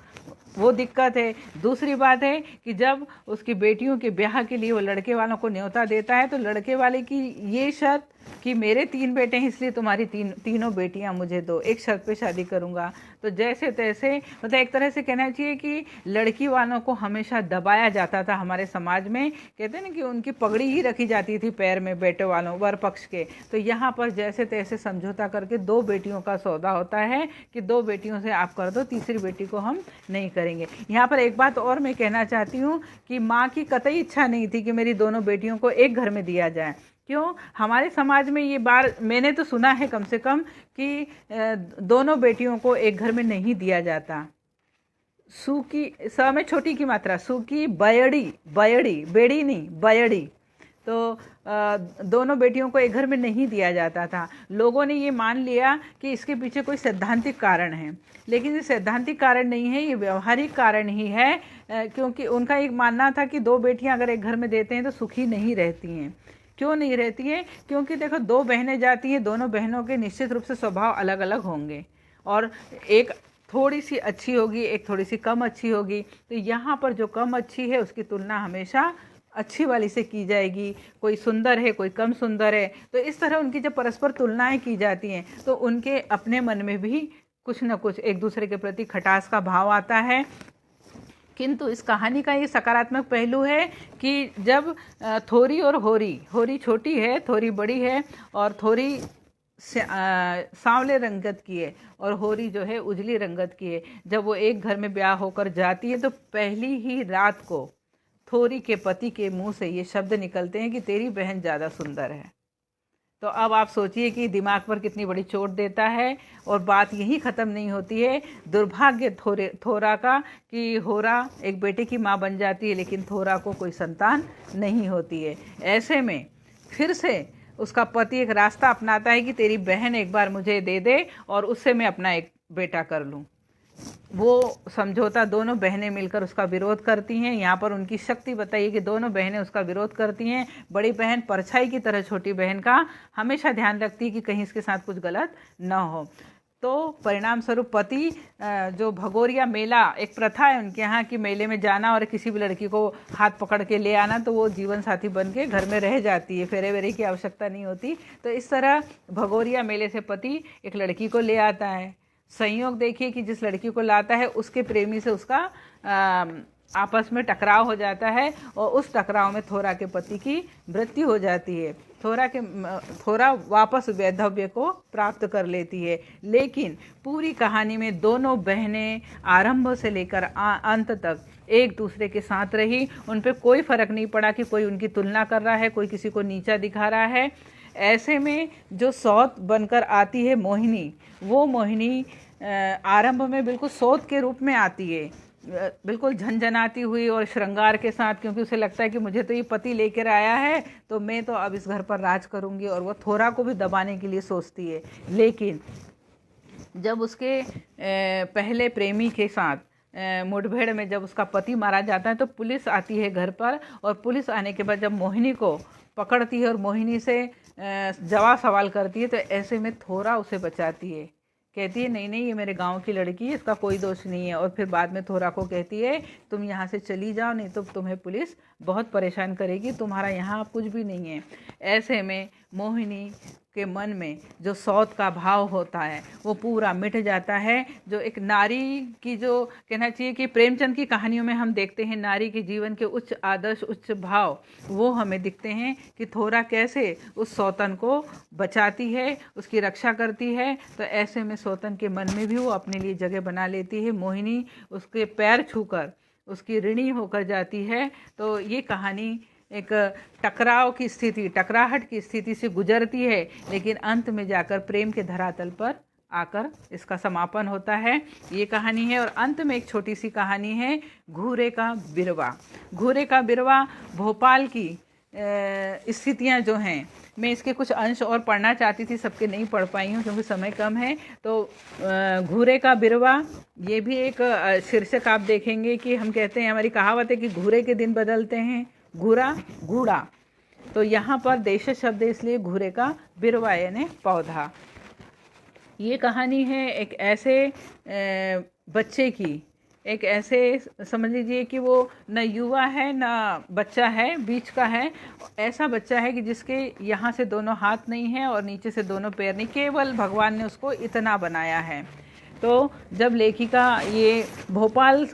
Speaker 1: वो दिक्कत है। दूसरी बात है कि जब उसकी बेटियों के ब्याह के लिए वो लड़के वालों को न्योता देता है तो लड़के वाले की ये शर्त कि मेरे 3 बेटे हैं इसलिए तुम्हारी तीनों बेटियां मुझे दो, एक शर्त पे शादी करूंगा। तो जैसे तैसे, मतलब एक तरह से कहना चाहिए कि लड़की वालों को हमेशा दबाया जाता था हमारे समाज में। कहते हैं ना कि उनकी पगड़ी ही रखी जाती थी पैर में बेटे वालों, वर पक्ष के। तो यहाँ पर जैसे तैसे समझौता करके 2 बेटियों का सौदा होता है कि 2 बेटियों से आप कर दो, तीसरी बेटी को हम नहीं करेंगे। यहाँ पर एक बात और मैं कहना चाहती हूँ कि माँ की कतई इच्छा नहीं थी कि मेरी दोनों बेटियों को एक घर में दिया जाए। क्यों? हमारे समाज में ये बात मैंने तो सुना है कम से कम कि दोनों बेटियों को एक घर में नहीं दिया जाता। सूकी, स में छोटी की मात्रा, सूकी बयड़ी, बयड़ी, बेड़ी नहीं, बयड़ी। तो दोनों बेटियों को एक घर में नहीं दिया जाता था। लोगों ने ये मान लिया कि इसके पीछे कोई सैद्धांतिक कारण है, लेकिन ये सैद्धांतिक कारण नहीं है, ये व्यवहारिक कारण ही है। क्योंकि उनका एक मानना था कि 2 बेटियां अगर एक घर में देते हैं तो सुखी नहीं रहती हैं। क्यों नहीं रहती है? क्योंकि देखो 2 बहनें जाती हैं, दोनों बहनों के निश्चित रूप से स्वभाव अलग अलग होंगे और एक थोड़ी सी अच्छी होगी, एक थोड़ी सी कम अच्छी होगी। तो यहाँ पर जो कम अच्छी है उसकी तुलना हमेशा अच्छी वाली से की जाएगी। कोई सुंदर है, कोई कम सुंदर है, तो इस तरह उनकी जब परस्पर तुलनाएं की जाती हैं तो उनके अपने मन में भी कुछ न कुछ एक दूसरे के प्रति खटास का भाव आता है। किंतु इस कहानी का ये सकारात्मक पहलू है कि जब थोरी और होरी छोटी है, थोरी बड़ी है, और थोरी सांवले रंगत की है और होरी जो है उजली रंगत की है। जब वो एक घर में ब्याह होकर जाती है तो पहली ही रात को थोरी के पति के मुंह से ये शब्द निकलते हैं कि तेरी बहन ज़्यादा सुंदर है। तो अब आप सोचिए कि दिमाग पर कितनी बड़ी चोट देता है। और बात यहीं ख़त्म नहीं होती है। दुर्भाग्य थोरा का कि होरा एक बेटे की माँ बन जाती है लेकिन थोरा को कोई संतान नहीं होती है। ऐसे में फिर से उसका पति एक रास्ता अपनाता है कि तेरी बहन एक बार मुझे दे दे और उससे मैं अपना एक बेटा कर लूँ। वो समझौता दोनों बहनें मिलकर उसका विरोध करती हैं। यहाँ पर उनकी शक्ति बताइए कि दोनों बहनें उसका विरोध करती हैं। बड़ी बहन परछाई की तरह छोटी बहन का हमेशा ध्यान रखती है कि कहीं इसके साथ कुछ गलत न हो। तो परिणाम स्वरूप पति जो भगोरिया मेला एक प्रथा है उनके यहाँ कि मेले में जाना और किसी भी लड़की को हाथ पकड़ के ले आना, तो वो जीवन साथी बन के घर में रह जाती है, फेरे वेरे की आवश्यकता नहीं होती। तो इस तरह भगोरिया मेले से पति एक लड़की को ले आता है। संयोग देखिए कि जिस लड़की को लाता है उसके प्रेमी से उसका आपस में टकराव हो जाता है और उस टकराव में थोरा के पति की मृत्यु हो जाती है। थोरा वापस वैधव्य को प्राप्त कर लेती है। लेकिन पूरी कहानी में दोनों बहनें आरंभ से लेकर अंत तक एक दूसरे के साथ रही। उन पे कोई फर्क नहीं पड़ा कि कोई उनकी तुलना कर रहा है, कोई किसी को नीचा दिखा रहा है। ऐसे में जो सौत बनकर आती है मोहिनी, वो मोहिनी आरंभ में बिल्कुल सौत के रूप में आती है, बिल्कुल झनझनाती हुई और श्रृंगार के साथ, क्योंकि उसे लगता है कि मुझे तो ये पति लेकर आया है तो मैं तो अब इस घर पर राज करूंगी, और वो थोरा को भी दबाने के लिए सोचती है। लेकिन जब उसके पहले प्रेमी के साथ मुठभेड़ में जब उसका पति मारा जाता है तो पुलिस आती है घर पर, और पुलिस आने के बाद जब मोहिनी को पकड़ती है और मोहिनी से जवाब सवाल करती है, तो ऐसे में थोरा उसे बचाती है, कहती है नहीं नहीं ये मेरे गांव की लड़की है, इसका कोई दोष नहीं है। और फिर बाद में थोरा को कहती है तुम यहाँ से चली जाओ, नहीं तो तुम्हें पुलिस बहुत परेशान करेगी, तुम्हारा यहाँ कुछ भी नहीं है। ऐसे में मोहिनी के मन में जो सौत का भाव होता है वो पूरा मिट जाता है। जो एक नारी की, जो कहना चाहिए कि प्रेमचंद की कहानियों में हम देखते हैं नारी के जीवन के उच्च आदर्श, उच्च भाव, वो हमें दिखते हैं कि थोरा कैसे उस सौतन को बचाती है, उसकी रक्षा करती है। तो ऐसे में सौतन के मन में भी वो अपने लिए जगह बना लेती है। मोहिनी उसके पैर छूकर उसकी ऋणी होकर जाती है। तो ये कहानी एक टकराव की स्थिति, टकराहट की स्थिति से गुजरती है, लेकिन अंत में जाकर प्रेम के धरातल पर आकर इसका समापन होता है। ये कहानी है। और अंत में एक छोटी सी कहानी है, घूरे का बिरवा। घूरे का बिरवा भोपाल की स्थितियां जो हैं, मैं इसके कुछ अंश और पढ़ना चाहती थी, सबके नहीं पढ़ पाई हूँ क्योंकि समय कम है। तो घूरे का बिरवा, ये भी एक शीर्षक आप देखेंगे कि हम कहते हैं, हमारी कहावत है कि घूरे के दिन बदलते हैं, घूरा घूड़ा। तो यहाँ पर देश शब्द है, इसलिए घूरे का बिरवा यानी पौधा। ये कहानी है एक ऐसे बच्चे की, एक ऐसे समझ लीजिए कि वो न युवा है न बच्चा है, बीच का है। ऐसा बच्चा है कि जिसके यहाँ से दोनों हाथ नहीं है और नीचे से दोनों पैर नहीं, केवल भगवान ने उसको इतना बनाया है। तो जब लेखिका ये भोपाल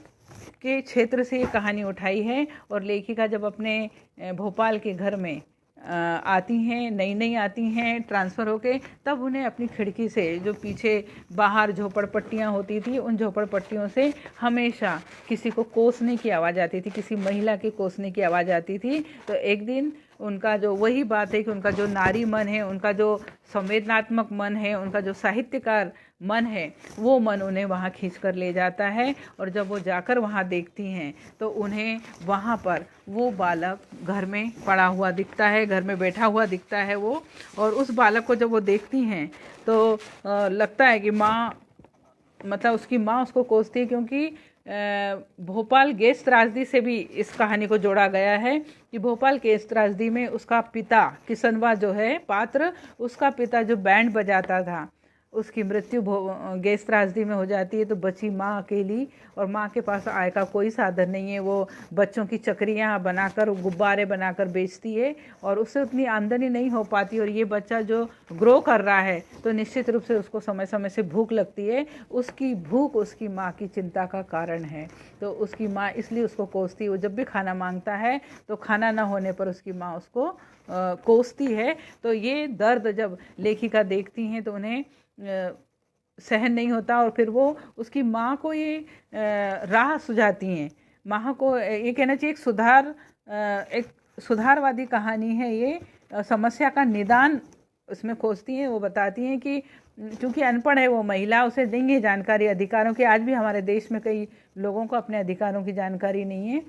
Speaker 1: के क्षेत्र से ये कहानी उठाई है, और लेखिका जब अपने भोपाल के घर में आती हैं, नई नई आती हैं ट्रांसफ़र होके, तब उन्हें अपनी खिड़की से, जो पीछे बाहर झोपड़पट्टियाँ होती थी, उन झोपड़पट्टियों से हमेशा किसी को कोसने की आवाज़ आती थी, किसी महिला के कोसने की आवाज़ आती थी। तो एक दिन उनका जो, वही बात है कि उनका जो नारी मन है, उनका जो संवेदनात्मक मन है, उनका जो साहित्यकार मन है, वो मन उन्हें वहाँ खींच कर ले जाता है। और जब वो जाकर वहाँ देखती हैं तो उन्हें वहाँ पर वो बालक घर में पड़ा हुआ दिखता है, घर में बैठा हुआ दिखता है वो। और उस बालक को जब वो देखती हैं तो लगता है कि माँ, मतलब उसकी माँ उसको कोसती है, क्योंकि भोपाल गैस त्रासदी से भी इस कहानी को जोड़ा गया है कि भोपाल गैस त्रासदी में उसका पिता किसनवा जो है पात्र, उसका पिता जो बैंड बजाता था, उसकी मृत्यु गैस त्रासदी में हो जाती है। तो बची माँ अकेली, और माँ के पास आय का कोई साधन नहीं है। वो बच्चों की चक्रियाँ बनाकर, गुब्बारे बनाकर बेचती है, और उससे उतनी आमदनी नहीं हो पाती। और ये बच्चा जो ग्रो कर रहा है तो निश्चित रूप से उसको समय समय से भूख लगती है। उसकी भूख उसकी माँ की चिंता का कारण है। तो उसकी माँ इसलिए उसको कोसती है। वो जब भी खाना मांगता है तो खाना न होने पर उसकी माँ उसको कोसती है। तो ये दर्द जब लेखिका देखती हैं तो उन्हें सहन नहीं होता, और फिर वो उसकी माँ को ये राह सुझाती हैं। माँ को ये कहना चाहिए एक सुधारवादी कहानी है ये, समस्या का निदान उसमें खोजती हैं। वो बताती हैं कि चूँकि अनपढ़ है वो महिला, उसे देंगे जानकारी अधिकारों की। आज भी हमारे देश में कई लोगों को अपने अधिकारों की जानकारी नहीं है।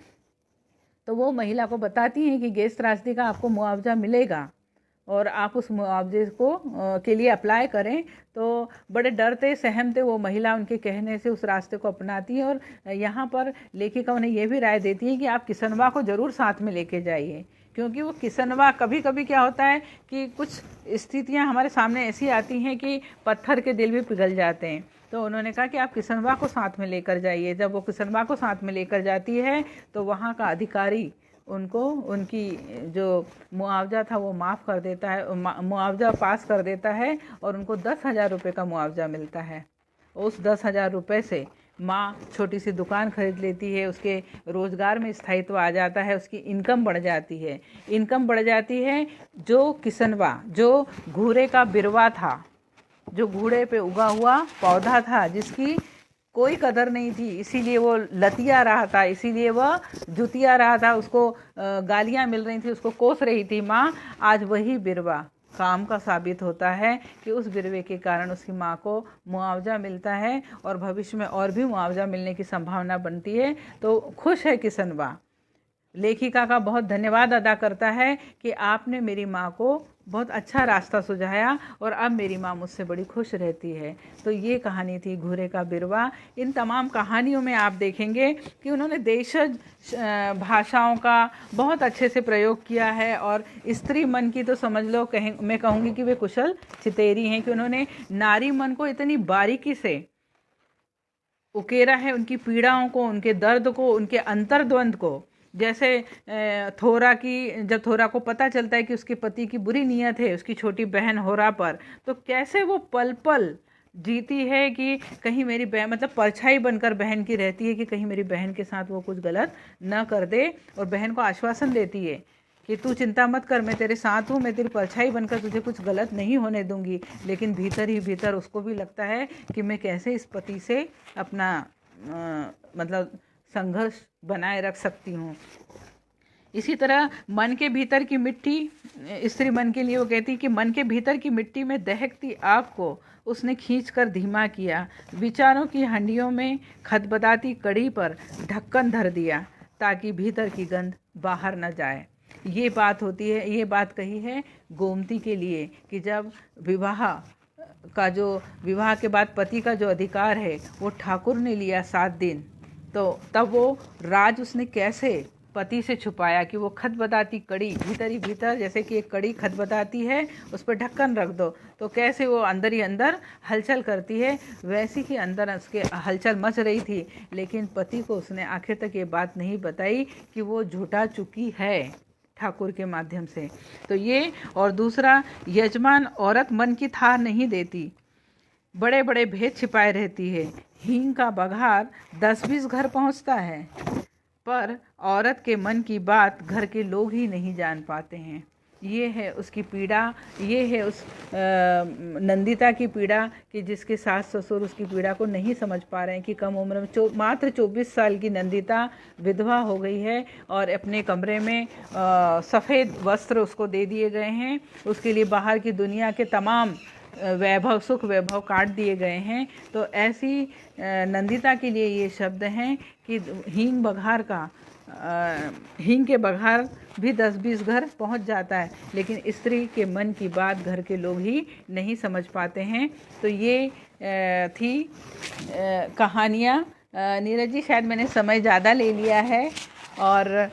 Speaker 1: तो वो महिला को बताती हैं कि गैस त्रासदी का आपको मुआवजा मिलेगा, और आप उस मुआवजे को के लिए अप्लाई करें। तो बड़े डरते सहमते वो महिला उनके कहने से उस रास्ते को अपनाती है। और यहाँ पर लेखिका उन्हें ये भी राय देती है कि आप किसनवा को ज़रूर साथ में लेके जाइए, क्योंकि वो किसनवा, कभी कभी क्या होता है कि कुछ स्थितियां हमारे सामने ऐसी आती हैं कि पत्थर के दिल भी पिघल जाते हैं। तो उन्होंने कहा कि आप किसनवा को साथ में लेकर जाइए। जब वो किसनवा को साथ में लेकर जाती है तो वहाँ का अधिकारी उनको उनकी जो मुआवजा था वो माफ़ कर देता है, मुआवजा पास कर देता है और उनको 10,000 रुपये का मुआवजा मिलता है। उस 10,000 रुपये से माँ छोटी सी दुकान खरीद लेती है, उसके रोज़गार में स्थायित्व आ जाता है, उसकी इनकम बढ़ जाती है। इनकम बढ़ जाती है। जो किसनवा, जो घूरे का बिरवा था, जो घूड़े पे उगा हुआ पौधा था, जिसकी कोई कदर नहीं थी, इसीलिए वो लतिया रहा था, इसीलिए वह जुतिया रहा था, उसको गालियाँ मिल रही थी, उसको कोस रही थी माँ, आज वही बिरवा काम का साबित होता है कि उस बिरवे के कारण उसकी माँ को मुआवजा मिलता है और भविष्य में और भी मुआवजा मिलने की संभावना बनती है। तो खुश है किसनवा। लेखिका का बहुत धन्यवाद अदा करता है कि आपने मेरी माँ को बहुत अच्छा रास्ता सुझाया और अब मेरी माँ मुझसे बड़ी खुश रहती है। तो ये कहानी थी घूरे का बिरवा। इन तमाम कहानियों में आप देखेंगे कि उन्होंने देशज भाषाओं का बहुत अच्छे से प्रयोग किया है और स्त्री मन की तो समझ लो, मैं कहूँगी कि वे कुशल चितेरी हैं कि उन्होंने नारी मन को इतनी बारीकी से उकेरा है, उनकी पीड़ाओं को, उनके दर्द को, उनके अंतर्द्वंद को। जैसे जब थोरा को पता चलता है कि उसके पति की बुरी नीयत है उसकी छोटी बहन होरा पर, तो कैसे वो पल पल जीती है कि कहीं मेरी बहन, मतलब परछाई बनकर बहन की रहती है कि कहीं मेरी बहन के साथ वो कुछ गलत न कर दे, और बहन को आश्वासन देती है कि तू चिंता मत कर, मैं तेरे साथ हूँ, मैं तेरी परछाई बनकर तुझे कुछ गलत नहीं होने दूंगी। लेकिन भीतर ही भीतर उसको भी लगता है कि मैं कैसे इस पति से अपना मतलब संघर्ष बनाए रख सकती हूँ। इसी तरह मन के भीतर की मिट्टी, स्त्री मन के लिए वो कहती कि मन के भीतर की मिट्टी में दहकती आग को उसने खींचकर धीमा किया, विचारों की हंडियों में खदबदाती कड़ी पर ढक्कन धर दिया ताकि भीतर की गंध बाहर न जाए। ये बात होती है, ये बात कही है गोमती के लिए कि जब विवाह के बाद पति का जो अधिकार है वो ठाकुर ने लिया 7 दिन, तो तब वो राज उसने कैसे पति से छुपाया कि वो खदबदाती कड़ी भीतर ही भीतर, जैसे कि एक कड़ी खदबदाती है उस पर ढक्कन रख दो तो कैसे वो अंदर ही अंदर हलचल करती है, वैसी ही अंदर उसके हलचल मच रही थी। लेकिन पति को उसने आखिर तक ये बात नहीं बताई कि वो झूठा चुकी है ठाकुर के माध्यम से। तो ये, और दूसरा, यजमान औरत मन की थाह नहीं देती, बड़े बड़े भेद छिपाए रहती है। हींग का बघार 10-20 घर पहुंचता है, पर औरत के मन की बात घर के लोग ही नहीं जान पाते हैं। ये है उसकी पीड़ा, ये है उस नंदिता की पीड़ा कि जिसके सास ससुर उसकी पीड़ा को नहीं समझ पा रहे हैं कि कम उम्र में मात्र 24 साल की नंदिता विधवा हो गई है और अपने कमरे में सफ़ेद वस्त्र उसको दे दिए गए हैं, उसके लिए बाहर की दुनिया के तमाम वैभव, सुख वैभव काट दिए गए हैं। तो ऐसी नंदिता के लिए ये शब्द हैं कि हींग के बघार भी 10-20 घर पहुंच जाता है, लेकिन स्त्री के मन की बात घर के लोग ही नहीं समझ पाते हैं। तो ये थी कहानियाँ। नीरज जी, शायद मैंने समय ज़्यादा ले लिया है और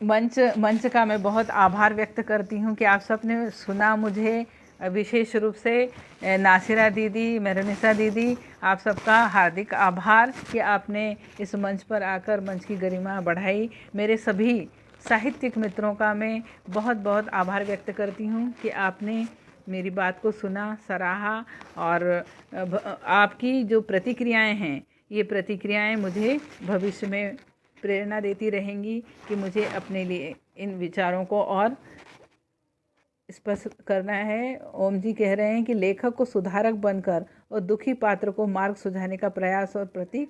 Speaker 1: मंच का मैं बहुत आभार व्यक्त करती हूँ कि आप सब ने सुना मुझे। विशेष रूप से नासिरा दीदी, मेहरुनिसा दीदी, आप सबका हार्दिक आभार कि आपने इस मंच पर आकर मंच की गरिमा बढ़ाई। मेरे सभी साहित्यिक मित्रों का मैं बहुत बहुत आभार व्यक्त करती हूँ कि आपने मेरी बात को सुना, सराहा, और आपकी जो प्रतिक्रियाएं हैं, ये प्रतिक्रियाएं मुझे भविष्य में प्रेरणा देती रहेंगी कि मुझे अपने लिए इन विचारों को और स्पष्ट करना है। ओम जी कह रहे हैं कि लेखक को सुधारक बनकर और दुखी पात्र को मार्ग सुझाने का प्रयास और प्रतीक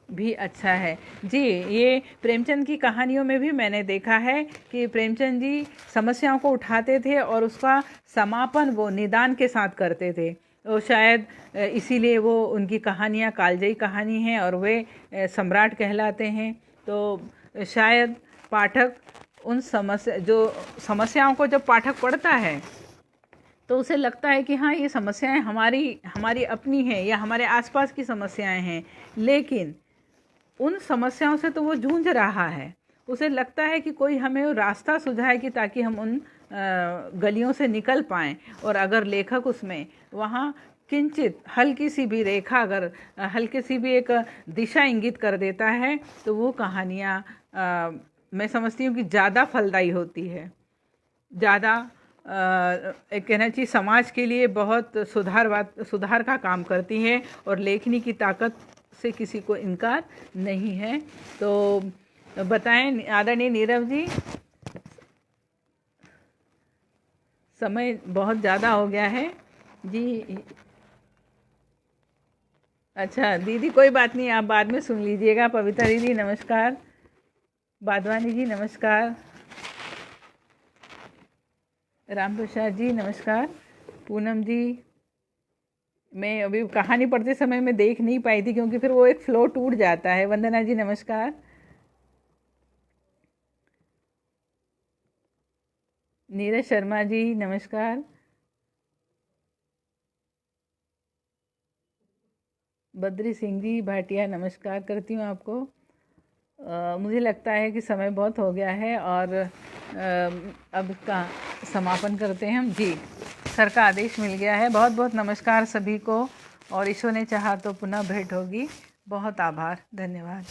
Speaker 1: भी अच्छा है। जी, ये प्रेमचंद की कहानियों में भी मैंने देखा है कि प्रेमचंद जी समस्याओं को उठाते थे और उसका समापन वो निदान के साथ करते थे। तो शायद इसीलिए वो उनकी कहानियाँ कालजयी कहानी हैं और वे सम्राट कहलाते हैं। तो शायद पाठक उन समस्याओं को जब पाठक पढ़ता है तो उसे लगता है कि हाँ, ये समस्याएं हमारी अपनी हैं या हमारे आसपास की समस्याएं हैं, लेकिन उन समस्याओं से तो वो जूझ रहा है, उसे लगता है कि कोई हमें वो रास्ता सुझाए कि ताकि हम उन गलियों से निकल पाएँ। और अगर लेखक उसमें वहाँ किंचित हल्की सी भी रेखा, अगर हल्की सी भी एक दिशा इंगित कर देता है, तो वो कहानियाँ मैं समझती हूँ कि ज़्यादा फलदायी होती है, ज़्यादा एक कहना चाहिए समाज के लिए बहुत सुधार का काम करती है। और लेखनी की ताकत से किसी को इनकार नहीं है। तो बताएं आदरणीय नीरव जी, समय बहुत ज़्यादा हो गया है जी। अच्छा दीदी, कोई बात नहीं, आप बाद में सुन लीजिएगा। पवित्रा दीदी नमस्कार, बादवानी जी नमस्कार, राम प्रसाद जी नमस्कार, पूनम जी। मैं अभी कहानी पढ़ते समय मैं देख नहीं पाई थी क्योंकि फिर वो एक फ्लो टूट जाता है। वंदना जी नमस्कार, नीरज शर्मा जी नमस्कार, बद्री सिंह जी भाटिया नमस्कार करती हूँ आपको। मुझे लगता है कि समय बहुत हो गया है और अब इसका समापन करते हैं हम जी। सर का आदेश मिल गया है। बहुत बहुत नमस्कार सभी को, और ईश्वर ने चाहा तो पुनः भेंट होगी। बहुत आभार, धन्यवाद।